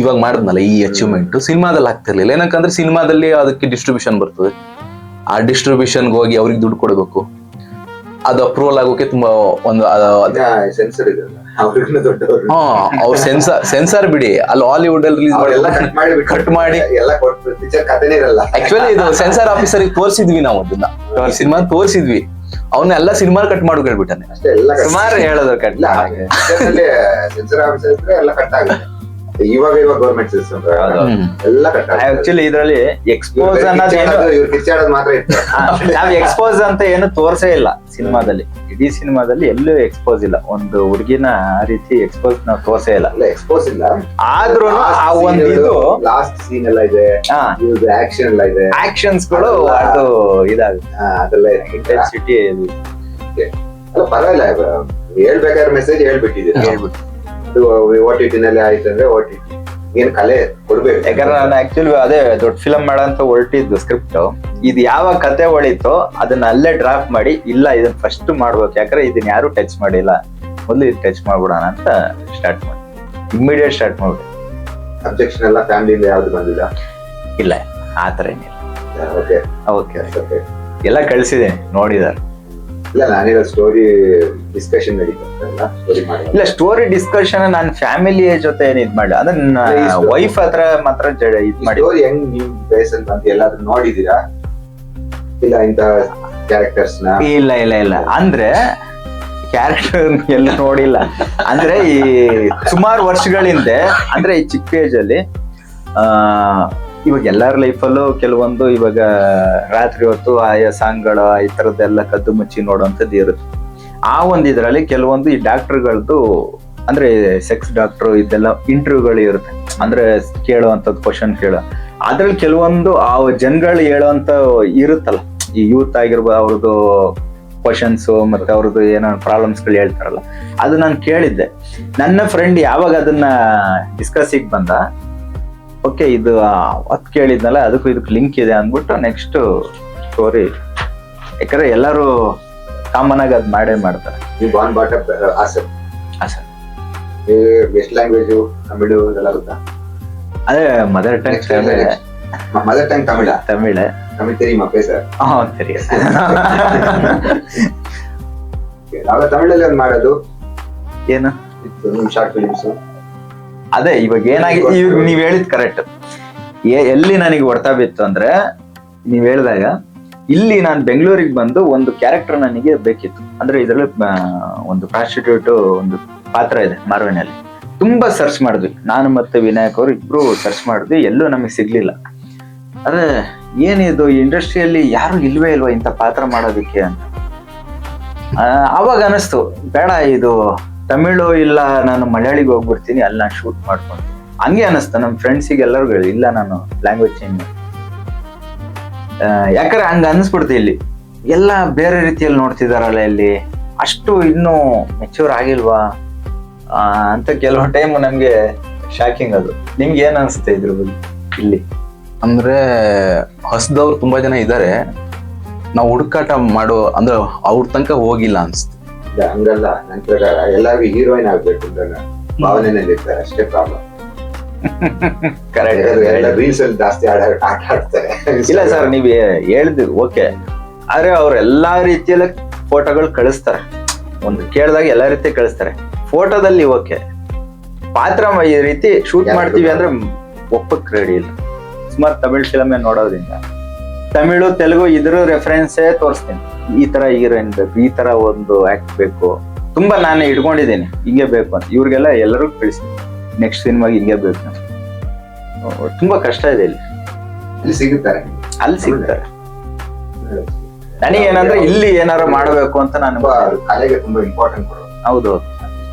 ಇವಾಗ ಮಾಡಿದ್ನಲ್ಲ ಈ ಅಚೀವ್ಮೆಂಟ್ ಸಿನಿಮಾದಲ್ಲಿ ಆಗ್ತಿರ್ಲಿಲ್ಲ. ಏನಕ್ಕಂದ್ರೆ ಸಿನಿಮಾದಲ್ಲಿ ಅದಕ್ಕೆ ಡಿಸ್ಟ್ರಿಬ್ಯೂಷನ್ ಬರ್ತದೆ. ಆ ಡಿಸ್ಟ್ರಿಬ್ಯೂಷನ್ಗೆ ಹೋಗಿ ಅವ್ರಿಗೆ ದುಡ್ಡು ಕೊಡ್ಬೇಕು, ಅದು ಅಪ್ರೂವಲ್ ಆಗೋಕೆ ತುಂಬಾ ಒಂದು ಸೆನ್ಸರ್ ಇದೆ. ಅವ್ರ ಸೆನ್ಸಾರ್ ಬಿಡಿ, ಅಲ್ಲಿ ಹಾಲಿವುಡ್ ಅಲ್ಲಿ ರಿಲೀಸ್ ಕಟ್ ಮಾಡಿ ಆಕ್ಚುಲಿ ಇದು ಸೆನ್ಸಾರ್ ಆಫೀಸರ್ ತೋರಿಸಿದ್ವಿ ನಾವು, ಅದನ್ನ ಸಿನಿಮಾ ತೋರಿಸಿದ್ವಿ. ಅವನ್ನೆಲ್ಲ ಸಿನಿಮಾ ಕಟ್ ಮಾಡಿ ಹೇಳ್ಬಿಟ್ಟಾನೆ. ಸುಮಾರು ಹೇಳೋದು ಕಟ್ ಸೆನ್ಸರ್ ಆಫೀಸರ್ ಇದ್ರೆ ಎಲ್ಲ ಕಟ್ ಆಗುತ್ತೆ. ಇವಾಗ ಗವರ್ಮೆಂಟ್ ಸಿಸ್ಟಮ್ ಎಲ್ಲ ಕಟ್ ಆಕ್ಚುಲಿ ಇದ್ರಲ್ಲಿ ಎಕ್ಸ್ಪೋಸ್ ಅನ್ನೋದು ಮಾತ್ರ ಇತ್ತು. ನಾವ್ ಎಕ್ಸ್ಪೋಸ್ ಅಂತ ಏನು ತೋರ್ಸೇ ಇಲ್ಲ ಸಿನಿಮಾದಲ್ಲಿ. ಇಡೀ ಸಿನಿಮಾದಲ್ಲಿ ಎಲ್ಲೂ ಎಕ್ಸ್ಪೋಸ್ ಇಲ್ಲ. ಒಂದು ಹುಡುಗಿನ ಆ ರೀತಿ ಎಕ್ಸ್ಪೋಸ್ ನಾವು ತೋರ್ಸೇ ಇಲ್ಲ. ಎಕ್ಸ್ಪೋಸ್ ಇಲ್ಲ ಆದ್ರೂ ಆ ಒಂದು ಇದು ಲಾಸ್ಟ್ ಸೀನ್ ಎಲ್ಲ ಇದೆ, ಆಕ್ಷನ್ ಎಲ್ಲ ಇದೆ, ಆಕ್ಷನ್ಸ್ ಗಳು ಅದು ಇದಾಗುತ್ತೆ. ಅದೆಲ್ಲ ಇಂಟೆನ್ಸಿಟಿ ಅಲ್ಲ ಪರವಾಗಿಲ್ಲ. ಹೇಳ್ಬೇಕಾದ್ರೆ ಮೆಸೇಜ್ ಹೇಳ್ಬಿಟ್ಟಿದ್ದೀರಿ. ಅದು OTT ನಲ್ಲಿ ಆಯ್ತು ಅಂದ್ರೆ OTT ಏನ್ ಕಲೆ ಕೊಡ್ಬೇಕು. ಯಾಕಂದ್ರೆ ನಾನು ಆಕ್ಚುಲಿ ಅದೇ ದೊಡ್ಡ ಫಿಲಂ ಮಾಡಂತ ಹೊರಟಿದ್ದು ಸ್ಕ್ರಿಪ್ಟ್. ಇದು ಯಾವ ಕತೆ ಹೊಳಿತೋ ಅದನ್ನ ಅಲ್ಲೇ ಡ್ರಾಪ್ ಮಾಡಿ, ಇಲ್ಲ ಇದನ್ನ ಫಸ್ಟ್ ಮಾಡ್ಬೇಕು, ಯಾಕಂದ್ರೆ ಇದನ್ನ ಯಾರು ಟಚ್ ಮಾಡಿಲ್ಲ, ಮೊದಲು ಇದು ಟಚ್ ಮಾಡ್ಬಿಡೋಣ ಅಂತ ಸ್ಟಾರ್ಟ್ ಮಾಡಿ ಇಮಿಡಿಯೇಟ್ ಸ್ಟಾರ್ಟ್ ಮಾಡ್ಬಿಡಿ. ಅಬ್ಜೆಕ್ಷನ್ ಎಲ್ಲ ಫ್ಯಾಮಿಲಿಯಿಂದ ಯಾವ್ದು ಬಂದಿಲ್ಲ? ಇಲ್ಲ, ಆತರ ಏನಿಲ್ಲ. ಓಕೆ ಓಕೆ ಎಲ್ಲ ಕಳ್ಸಿದ್ದೀನಿ, ನೋಡಿದಾರೆ. ಇಲ್ಲ, ನಾನೀಗ ಸ್ಟೋರಿ ಡಿಸ್ಕಷನ್ ನಡೀತಲ್ಲ, ಸ್ಟೋರಿ ಮಾಡಿ. ಇಲ್ಲ, ಸ್ಟೋರಿ ಡಿಸ್ಕಷನ್ ನಾನು ಫ್ಯಾಮಿಲಿ ಜೊತೆ ಏನ್ ಇದ್ ಮಾಡಿ, ಅಂದ್ರೆ ನನ್ನ ವೈಫ್ ಹತ್ರ ಮಾತ್ರ ಇದ್ ಮಾಡಿ. ಸ್ಟೋರಿ ಹೆಂಗ್ ನೀವು ಬೇಸಲ್ ಅಂತ ಎಲ್ಲಾದ್ರೂ ನೋಡಿದೀರಾ? ಇಲ್ಲ ಇಂತ ಕ್ಯಾರೆಕ್ಟರ್ಸ್ ನ? ಇಲ್ಲ ಅಂದ್ರೆ ಕ್ಯಾರೆಕ್ಟರ್ ಎಲ್ಲ ನೋಡಿಲ್ಲ. ಅಂದ್ರೆ ಈ ಸುಮಾರು ವರ್ಷಗಳಿಂದ, ಅಂದ್ರೆ ಈ ಚಿಕ್ಕ ಏಜ್ ಅಲ್ಲಿ ಇವಾಗ ಎಲ್ಲಾರ ಲೈಫಲ್ಲೂ ಕೆಲವೊಂದು ಇವಾಗ ರಾತ್ರಿ ಹೊತ್ತು ಆಯಾ ಸಾಂಗ್ಗಳ ಈ ತರದ್ದೆಲ್ಲ ಕದ್ದು ಮುಚ್ಚಿ ನೋಡುವಂಥದ್ದು ಇರುತ್ತೆ. ಆ ಒಂದು ಇದ್ರಲ್ಲಿ ಕೆಲವೊಂದು ಈ ಡಾಕ್ಟರ್ಗಳದ್ದು, ಅಂದ್ರೆ ಸೆಕ್ಸ್ ಡಾಕ್ಟರ್ ಇದೆಲ್ಲ ಇಂಟರ್ವ್ಯೂಗಳು ಇರುತ್ತೆ. ಅಂದ್ರೆ ಕೇಳುವಂಥದ್ದು ಕ್ವಶನ್ ಅದ್ರಲ್ಲಿ ಕೆಲವೊಂದು ಆ ಜನಗಳು ಹೇಳುವಂತ ಇರುತ್ತಲ್ಲ, ಈ ಯೂತ್ ಆಗಿರ್ಬೋದು, ಅವ್ರದ್ದು ಕ್ವಶನ್ಸ್ ಮತ್ತೆ ಅವ್ರದ್ದು ಏನೋ ಪ್ರಾಬ್ಲಮ್ಸ್ಗಳು ಹೇಳ್ತಾರಲ್ಲ, ಅದು ನಾನು ಕೇಳಿದ್ದೆ. ನನ್ನ ಫ್ರೆಂಡ್ ಯಾವಾಗ ಅದನ್ನ ಡಿಸ್ಕಸಿಗೆ ಬಂದ, ಓಕೆ ಇದು ಅದ್ ಕೇಳಿದ್ನಲ್ಲ ಅದಕ್ಕೂ ಇದಕ್ಕೆ ಲಿಂಕ್ ಇದೆ ಅಂದ್ಬಿಟ್ಟು ನೆಕ್ಸ್ಟ್ ಸ್ಟೋರಿ. ಯಾಕಂದ್ರೆ ಎಲ್ಲರೂ ಕಾಮನ್ ಆಗಿ ಅದ್ ಮಾಡೇ ಮಾಡ್ತಾರೆ. ನೀವು born brought up Hassan. West language Tamil ಎಲ್ಲ ಗೊತ್ತಾ? ಅದೇ mother tongue mother tongue Tamil Tamil. Tamil தெரியுமா பேச? ಸರಿ. ನಾವ ತಮಿಳಲ್ಲಿ ಒಂದ್ ಮಾಡೋದು ಏನು ಇತ್ತು ನಿಮ್ ಶಾರ್ಟ್ ಫಿಲಿಮ್ಸ್. ಅದೇ ಇವಾಗ ಇವಾಗ ನೀವ್ ಹೇಳಿದ್ ಕರೆಕ್ಟ್. ಎಲ್ಲಿ ನನಗೆ ಹೊಡ್ತಾ ಬಿತ್ತು ಅಂದ್ರೆ ನೀವ್ ಹೇಳಿದಾಗ ಇಲ್ಲಿ ನಾನು ಬೆಂಗಳೂರಿಗೆ ಬಂದು ಒಂದು ಕ್ಯಾರೆಕ್ಟರ್ ನನಗೆ ಬೇಕಿತ್ತು. ಅಂದ್ರೆ ಇದ್ರಲ್ಲಿ ಒಂದು ಪ್ರಾಸ್ಟಿಟ್ಯೂಟ್ ಒಂದು ಪಾತ್ರ ಇದೆ ಮಾರ್ವೆನಲ್ಲಿ. ತುಂಬಾ ಸರ್ಚ್ ಮಾಡಿದ್ವಿ, ನಾನು ಮತ್ತೆ ವಿನಾಯಕ್ ಅವರು ಇಬ್ರು ಸರ್ಚ್ ಮಾಡಿದ್ವಿ, ಎಲ್ಲೂ ನಮಗೆ ಸಿಗ್ಲಿಲ್ಲ. ಅದೇ ಏನಿದು ಇಂಡಸ್ಟ್ರಿಯಲ್ಲಿ ಯಾರು ಇಲ್ವೇ ಇಲ್ವಾ ಇಂಥ ಪಾತ್ರ ಮಾಡೋದಕ್ಕೆ ಅಂತ. ಆವಾಗ ಅನಿಸ್ತು ಬೇಡ ಇದು ತಮಿಳು ಇಲ್ಲ, ನಾನು ಮಲಯಾಳಿಗೆ ಹೋಗ್ಬಿಡ್ತೀನಿ, ಅಲ್ಲಿ ನಾನು ಶೂಟ್ ಮಾಡ್ಕೊಂತೀನಿ. ಹಂಗೆ ಅನಿಸ್ತು ನಮ್ಮ ಫ್ರೆಂಡ್ಸಿಗೆ ಎಲ್ಲರಿಗೂ ಹೇಳಿ, ಇಲ್ಲ ನಾನು ಲ್ಯಾಂಗ್ವೇಜ್ ಚೇಂಜ್ ಮಾಡಿ. ಯಾಕಂದ್ರೆ ಹಂಗ ಅನ್ಸ್ಬಿಡ್ತು ಇಲ್ಲಿ ಎಲ್ಲ ಬೇರೆ ರೀತಿಯಲ್ಲಿ ನೋಡ್ತಿದಾರಲ್ಲ, ಇಲ್ಲಿ ಅಷ್ಟು ಇನ್ನೂ ಮೆಚೂರ್ ಆಗಿಲ್ವಾ ಅಂತ ಕೆಲವು ಟೈಮ್ ನಮ್ಗೆ ಶಾಕಿಂಗ್. ಅದು ನಿಮ್ಗೆ ಏನ್ ಅನ್ಸುತ್ತೆ ಇದ್ರ ಬಗ್ಗೆ? ಇಲ್ಲಿ ಅಂದ್ರೆ ಹೊಸದವ್ರು ತುಂಬಾ ಜನ ಇದ್ದಾರೆ, ನಾವು ಹುಡುಕಾಟ ಮಾಡೋ ಅಂದ್ರೆ ಅವ್ರ ತನಕ ಹೋಗಿಲ್ಲ ಅನ್ಸುತ್ತೆ. ಹಂಗಲ್ಲ, ನನ್ ಪ್ರಕಾರ ಎಲ್ಲರಿಗೂ ಹೀರೋಯಿನ್ ಆಗ್ಬೇಕು ಅಂತ ಭಾವನೆನಲ್ಲಿ ಇರ್ತಾರೆ, ಅಷ್ಟೇ ಪ್ರಾಬ್ಲಮ್. ಎಲ್ಲ ರೀಲ್ಸ್ ಅಲ್ಲಿ ಜಾಸ್ತಿ ಆಟ ಆಡ್ತಾರೆ. ಇಲ್ಲ ಸರ್, ನೀವ್ ಹೇಳಿದ್ರಿ ಓಕೆ, ಆದ್ರೆ ಅವ್ರು ಎಲ್ಲಾ ರೀತಿಯಲ್ಲಿ ಫೋಟೋಗಳು ಕಳಿಸ್ತಾರೆ. ಒಂದು ಕೇಳಿದಾಗ ಎಲ್ಲಾ ರೀತಿ ಕಳಿಸ್ತಾರೆ. ಫೋಟೋದಲ್ಲಿ ಓಕೆ, ಪಾತ್ರ ಈ ರೀತಿ ಶೂಟ್ ಮಾಡ್ತೀವಿ ಅಂದ್ರೆ ಒಪ್ಪಕ್ ರೆಡಿ ಇಲ್ಲ. ಸುಮಾರು ತಮಿಳ್ ಫಿಲಮ್ ನೋಡೋದ್ರಿಂದ ತಮಿಳು ತೆಲುಗು ಇದ್ರ ರೆಫರೆನ್ಸೇ ತೋರಿಸ್ತೀನಿ. ಈ ತರ ಹೀರೋಯಿನ್ ಬೇಕು, ಈ ತರ ಒಂದು ಆಕ್ಟ್ ಬೇಕು, ತುಂಬಾ ನಾನು ಇಟ್ಕೊಂಡಿದ್ದೀನಿ ಹಿಂಗೆ ಬೇಕು ಅಂತ. ಇವ್ರಿಗೆಲ್ಲ ಎಲ್ಲರಿಗೂ ಕಳಿಸ್ತೀನಿ ನೆಕ್ಸ್ಟ್ ಸಿನಿಮಾಗೆ ಹಿಂಗೆ ಬೇಕು. ತುಂಬಾ ಕಷ್ಟ ಇದೆ ಇಲ್ಲಿ ಸಿಗುತ್ತಾರೆ, ಅಲ್ಲಿ ಸಿಗ್ತಾರೆ. ನನಗೇನಂದ್ರೆ ಇಲ್ಲಿ ಏನಾರು ಮಾಡ್ಬೇಕು ಅಂತ ನಾನು ಕಲೆಗೆ ತುಂಬಾ ಇಂಪಾರ್ಟೆಂಟ್ ಕೊಡೋದು. ಹೌದು,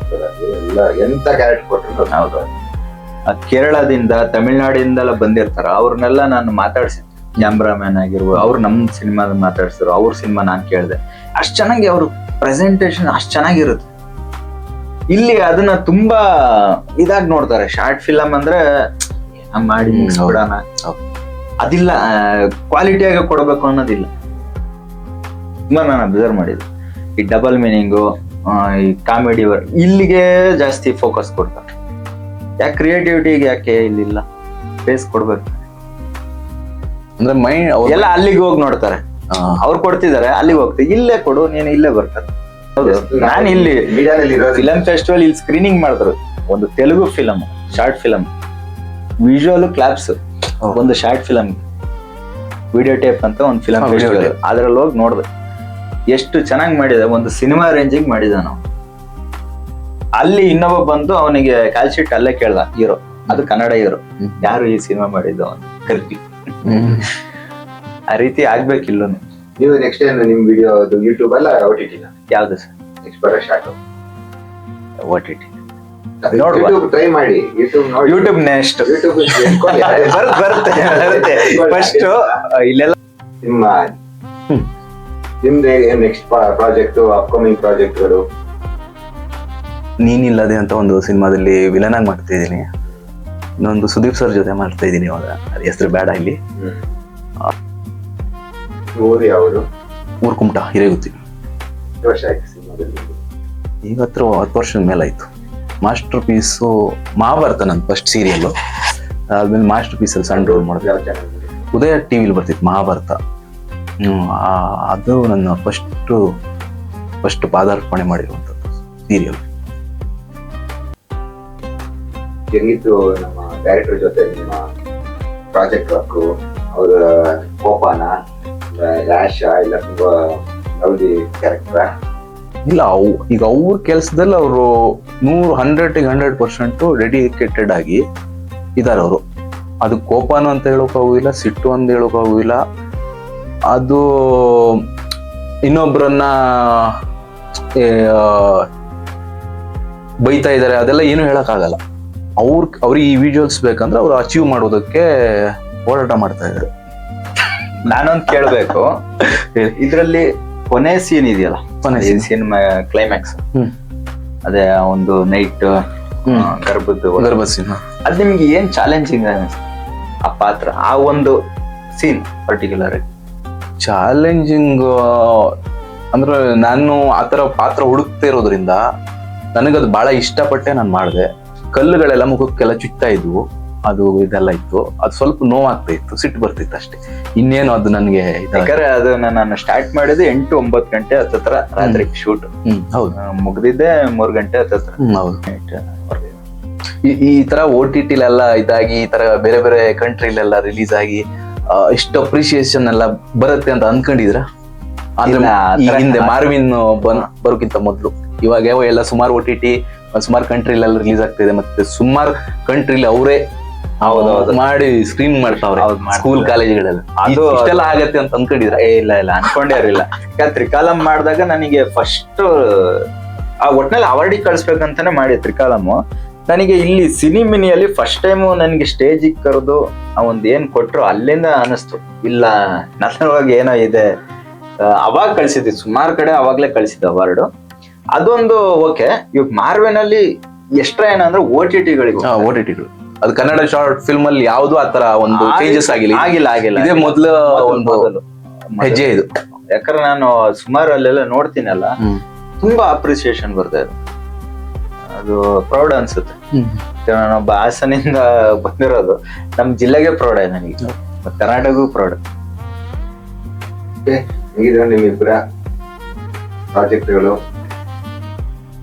ಎಲ್ಲ ಎಂತ ಕ್ಯಾರೆಕ್ಟರ್ ಕೊಟ್ಟರು. ಹೌದು. ಕೇರಳದಿಂದ ತಮಿಳ್ನಾಡಿಂದೆಲ್ಲ ಬಂದಿರ್ತಾರ, ಅವ್ರನ್ನೆಲ್ಲ ನಾನು ಮಾತಾಡ್ಸಿದ್ದೆ. ಕ್ಯಾಮ್ರಾಮ್ಯಾನ್ ಆಗಿರ್ಬೋದು, ಅವ್ರು ನಮ್ ಸಿನಿಮಾದ ಮಾತಾಡ್ಸಿದ್ರು, ಅವ್ರ ಸಿನಿಮಾ ನಾನ್ ಕೇಳಿದೆ. ಅಷ್ಟ್ ಚೆನ್ನಾಗಿ ಅವ್ರ ಪ್ರೆಸೆಂಟೇಶನ್ ಅಷ್ಟ್ ಚೆನ್ನಾಗಿರುತ್ತೆ. ಇಲ್ಲಿ ಅದನ್ನ ತುಂಬಾ ಇದಾಗಿ ನೋಡ್ತಾರೆ. ಶಾರ್ಟ್ ಫಿಲಮ್ ಅಂದ್ರೆ ಮಾಡಿ ಮುಗಿಸ್ಬಿಡೋಣ, ಅದಿಲ್ಲ, ಕ್ವಾಲಿಟಿಯಾಗಿ ಕೊಡಬೇಕು ಅನ್ನೋದಿಲ್ಲ. ತುಂಬಾ ನಾನು ಅಬ್ಸರ್ವ್ ಮಾಡಿದ್ದೆ. ಈ ಡಬಲ್ ಮೀನಿಂಗು, ಈ ಕಾಮಿಡಿ ಇಲ್ಲಿಗೆ ಜಾಸ್ತಿ ಫೋಕಸ್ ಕೊಡ್ತಾರೆ. ಯಾಕೆ ಕ್ರಿಯೇಟಿವಿಟಿಗೆ ಯಾಕೆ ಇಲ್ಲಿಲ್ಲ ಸ್ಪೇಸ್ ಕೊಡ್ಬೇಕು? ಅಂದ್ರೆ ಮೈಂಡ್ ಎಲ್ಲ ಅಲ್ಲಿಗೆ ಹೋಗಿ ನೋಡ್ತಾರೆ, ಅವ್ರು ಕೊಡ್ತಿದ್ದಾರೆ ಅಲ್ಲಿಗೆ ಹೋಗ್ತೀವಿ, ಇಲ್ಲೇ ಕೊಡು ನೀನು, ಇಲ್ಲೇ ಬರ್ತಾರೆ. ಹೌದು, ನಾನು ಇಲ್ಲಿ ಫಿಲಂ ಫೆಸ್ಟಿವಲ್ ಇಲ್ಲಿ ಸ್ಕ್ರೀನಿಂಗ್ ಮಾಡಿದ್ರು ಒಂದು Telugu film, short film, visual claps, ಒಂದು ಶಾರ್ಟ್ ಫಿಲಮ್, ವಿಡಿಯೋ ಟೇಪ್ ಅಂತ ಒಂದು ಫಿಲಂ ಫೆಸ್ಟಿವಲ್. ಅದ್ರಲ್ಲಿ ಹೋಗಿ ನೋಡ್ದೆ ಎಷ್ಟು ಚೆನ್ನಾಗಿ ಮಾಡಿದೆ, ಒಂದು ಸಿನಿಮಾ ರೇಂಜಿಗೆ ಮಾಡಿದ ನಾವು. ಅಲ್ಲಿ ಇನ್ನೊಬ್ಬ ಬಂದು ಅವನಿಗೆ ಕಾಲ್ ಶೀಟ್ ಅಲ್ಲೇ ಕೇಳ್ದ, ಹೀರೋ, ಅದು ಕನ್ನಡ ಹೀರೋ, ಯಾರು ಈ ಸಿನಿಮಾ ಮಾಡಿದ್ದು ಅಂತ ಕರ್ತಿ. ಆ ರೀತಿ ಆಗ್ಬೇಕಿಲ್ಲ. ನೀವು ನೆಕ್ಸ್ಟ್ ಏನ್ ನಿಮ್ ವಿಡಿಯೋ ಯೂಟ್ಯೂಬ್ ಅಲ್ಲ OTT? ಯಾವ್ದು ಸರ್? ನೆಕ್ಸ್ಟ್ ಬರೋ ಶಾರ್ಟ್ OTT ಯೂಟ್ಯೂಬ್ ಟ್ರೈ ಮಾಡಿ. ಯೂಟ್ಯೂಬ್ ನೆಕ್ಸ್ಟ್ ಯೂಟ್ಯೂಬ್ ಬರುತ್ತೆ ಫಸ್ಟ್. ಇಲ್ಲೆಲ್ಲ ನಿಮ್ದೇ ನೆಕ್ಸ್ಟ್ ಪ್ರಾಜೆಕ್ಟ್, ಅಪ್ಕಮಿಂಗ್ ಪ್ರಾಜೆಕ್ಟ್ಗಳು? ನೀನಿಲ್ಲದೆ ಅಂತ ಒಂದು ಸಿನಿಮಾದಲ್ಲಿ ವಿಲನ್ ಆಗಿ ಮಾಡ್ತಾ ಇದ್ದೀನಿ. ಇನ್ನೊಂದು ಸುದೀಪ್ ಸರ್ ಜೊತೆ ಮಾಡ್ತಾ ಇದ್ದೀನಿ. ಇವಾಗ ಹೆಸರು ಬೇಡ ಇಲ್ಲಿ. ಊರು ಯಾವುದು? ಊರ್ ಕುಮಟ, ಹಿರೇಗುತ್ತಿ. ಎಷ್ಟು ವರ್ಷ ಆಯ್ತು ಸಿನಿಮಾದಲ್ಲಿ? ಈಗ ಹತ್ರ 10 ವರ್ಷದ ಮೇಲೆ ಆಯ್ತು. ಮಾಸ್ಟರ್ ಪೀಸು ಮಹಾಭಾರತ ನನ್ನ ಫಸ್ಟ್ ಸೀರಿಯಲ್. ಆದ್ಮೇಲೆ ಮಾಸ್ಟರ್ ಪೀಸ್ ಅಲ್ಲಿ ಸಣ್ಣ ರೋಲ್ ಮಾಡಿದೆ. ಯಾವ ಚಾನಲ್? ಉದಯ ಟಿವಿಲಿ ಬರ್ತಿತ್ತು ಮಹಾಭಾರತ. ಅದು ನನ್ನ ಫಸ್ಟ್ ಪಾದಾರ್ಪಣೆ ಮಾಡಿರುವಂಥದ್ದು ಸೀರಿಯಲ್. ಹೆಂಗಿತ್ತು ನಮ್ಮ ಡೈರೆಕ್ಟರ್ ಜೊತೆ ನಿಮ್ಮ ಪ್ರಾಜೆಕ್ಟ್ ವರ್ಕ್? ಅವರ ಕೋಪನ, ರ್ಯಾಶ ಇಲ್ಲ ತುಂಬಾ ಲವ್ಲಿ ಕ್ಯಾರೆಕ್ಟರ್? ಇಲ್ಲ, ಈಗ ಅವ್ರ ಕೆಲಸದಲ್ಲಿ ಅವರು 100% ಡೆಡಿಕೇಟೆಡ್ ಆಗಿ ಇದ್ದಾರೆ ಅವರು. ಅದು ಕೋಪನು ಅಂತ ಹೇಳೋಕ್ ಆಗುದಿಲ್ಲ, ಸಿಟ್ಟು ಅಂತ ಹೇಳೋಕ್ ಆಗುದಿಲ್ಲ. ಅದು ಇನ್ನೊಬ್ರನ್ನ ಬೈತಾ ಇದ್ದಾರೆ ಅದೆಲ್ಲ ಏನು ಹೇಳಕ್ ಆಗಲ್ಲ. ಅವ್ರಿಗೆ ಈ ವಿಜುವಲ್ಸ್ ಬೇಕಂದ್ರೆ ಅವ್ರು ಅಚೀವ್ ಮಾಡೋದಕ್ಕೆ ಹೋರಾಟ ಮಾಡ್ತಾ ಇದ್ದಾರೆ. ನಾನೊಂದು ಕೇಳ್ಬೇಕು, ಇದ್ರಲ್ಲಿ ಕೊನೆ ಸೀನ್ ಇದೆಯಲ್ಲ, ಸಿನಿಮಾ ಕ್ಲೈಮ್ಯಾಕ್ಸ್, ಅದೇ ಒಂದು ನೈಟ್ ಗರ್ಭದ ಸೀನ್, ಅದ್ ನಿಮ್ಗೆ ಏನ್ ಚಾಲೆಂಜಿಂಗ್ ಅನಿಸ್ತು ಆ ಪಾತ್ರ, ಆ ಒಂದು ಸೀನ್ ಪರ್ಟಿಕ್ಯುಲರ್? ಚಾಲೆಂಜಿಂಗ್ ಅಂದ್ರೆ ನಾನು ಆತರ ಪಾತ್ರ ಹುಡುಕ್ತಾ ಇರೋದ್ರಿಂದ ನನಗದು ಬಹಳ ಇಷ್ಟಪಟ್ಟೆ ನಾನು ಮಾಡಿದೆ. ಕಲ್ಲುಗಳೆಲ್ಲ ಮುಖಕ್ಕೆಲ್ಲ ಚುಚ್ತಾ ಇದ್ವು. ಅದು ಇದೆಲ್ಲ ಇತ್ತು. ಅದು ಸ್ವಲ್ಪ ನೋವಾಗ್ತಾ ಇತ್ತು, ಸಿಟ್ಟು ಬರ್ತಿತ್ತು ಅಷ್ಟೇ. ಇನ್ನೇನು ಅದು ನನ್ಗೆ ಯಾಕಂದ್ರೆ ಅದನ್ನ ನಾನು ಸ್ಟಾರ್ಟ್ ಮಾಡಿದ್ದು 8-9 ಗಂಟೆ ಹತ್ತತ್ರ ರಾತ್ರಿ ಶೂಟ್. ಹೌದು, ಮುಗ್ದಿದ್ದೆ 3 ಗಂಟೆ ಹತ್ತತ್ರ. ಹೌದು. ಈ ತರ OTT ಲೆಲ್ಲ ಇದಾಗಿ ಈ ತರ ಬೇರೆ ಬೇರೆ ಕಂಟ್ರಿಲೆಲ್ಲ ರಿಲೀಸ್ ಆಗಿ ಇಷ್ಟು ಅಪ್ರಿಸಿಯೇಷನ್ ಎಲ್ಲ ಬರುತ್ತೆ ಅಂತ ಅನ್ಕೊಂಡಿದ್ರ? ಅಂದ್ರೆ ಇಲ್ಲ, ಈ ಹಿಂದೆ ಮಾರ್ವಿನ್ ಬರೋಕ್ಕಿಂತ ಮೊದ್ಲು ಇವಾಗ ಎಲ್ಲ ಸುಮಾರು OTT ಸುಮಾರು ಕಂಟ್ರಿಲೆಲ್ಲ ರಿಲೀಸ್ ಆಗ್ತಿದೆ, ಮತ್ತೆ ಸುಮಾರು ಕಂಟ್ರಿಲಿ ಅವರೇ ಮಾಡಿ ಸ್ಕ್ರೀನ್ ಮಾಡ್ತಾವ್ರೆ ಸ್ಕೂಲ್ ಕಾಲೇಜ್ಗಳೆಲ್ಲ. ಅದು ಇಷ್ಟೆಲ್ಲ ಆಗತ್ತೆ ಅಂತ ಅನ್ಕೊಂಡಿದ್ರ? ಇಲ್ಲ ಅನ್ಕೊಂಡೇ ಇರಲಿಲ್ಲ. ಯಾಕಂದ್ರೆ ತ್ರಿಕಾಲಂ ಮಾಡಿದಾಗ ನನಗೆ ಫಸ್ಟ್ ಆ ಒಟ್ನಲ್ಲಿ ಅವಾರ್ಡಿಗೆ ಕಳಿಸ್ಬೇಕಂತಾನೆ ಮಾಡಿ ತ್ರಿಕಾಲಂ. ನನಗೆ ಇಲ್ಲಿ ಸಿನಿಮಿನಿಯಲ್ಲಿ ಫಸ್ಟ್ ಟೈಮು ನನಗೆ ಸ್ಟೇಜಿಗೆ ಕರೆದು ಒಂದ್ ಏನ್ ಕೊಟ್ರು ಅಲ್ಲಿಂದ ಅನಿಸ್ತು, ಇಲ್ಲ ನನ್ನೊಳಗೆ ಏನೋ ಇದೆ. ಅವಾಗ ಕಳ್ಸಿದ್ವಿ, ಸುಮಾರು ಕಡೆ ಅವಾಗ್ಲೇ ಕಳ್ಸಿದ್ದೆ ಅವಾರ್ಡು. ಅದೊಂದು ಓಕೆ. ಇವಾಗ ಮಾರ್ವೆನಲ್ಲಿ ಎಷ್ಟ್ರ ಏನಂದ್ರೆ OTT-ಗಳಿಗೂ OTT-ಗಳು ಅದು ಕನ್ನಡ ಶಾರ್ಟ್ ಫಿಲ್ಮ್ ಅಲ್ಲಿ ಯಾವ್ದು ಆತರ ಒಂದು ಚೇಂಜಸ್ ಆಗಿಲ್ಲ. ಇದೇ ಮೊದ್ಲು ಒಂದು ಹೆಜ್ಜೆ ಇದು. ಯಾಕಂದ್ರೆ ನಾನು ಸುಮಾರು ಅಲ್ಲೆಲ್ಲ ನೋಡ್ತೀನಲ್ಲ, ತುಂಬಾ ಅಪ್ರಿಸಿಯೇಷನ್ ಬರ್ತಾ ಇದೆ. ಅದು ಪ್ರೌಡ್ ಅನ್ಸುತ್ತೆ. ನಾನೊಬ್ಬ ಹಾಸನಿಂದ ಬಂದಿರೋದು, ನಮ್ ಜಿಲ್ಲೆಗೆ ಪ್ರೌಡ್ ಇದೆ ನನಗೆ, ಕರ್ನಾಟಕಗೂ ಪ್ರೌಡ್. ಹೇಗಿದ್ರೆ ನಿಮ್ಮಿಬ್ಬರ ಪ್ರಾಜೆಕ್ಟ್ಗಳು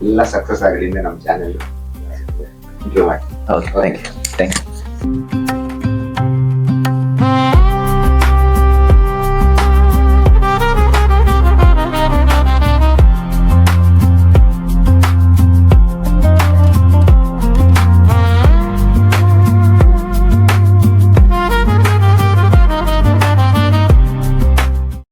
ಎಲ್ಲ ಸಕ್ಸಸ್ ಆಗಲಿ ನಮ್ಮ ಚಾನೆಲ್. Thank you.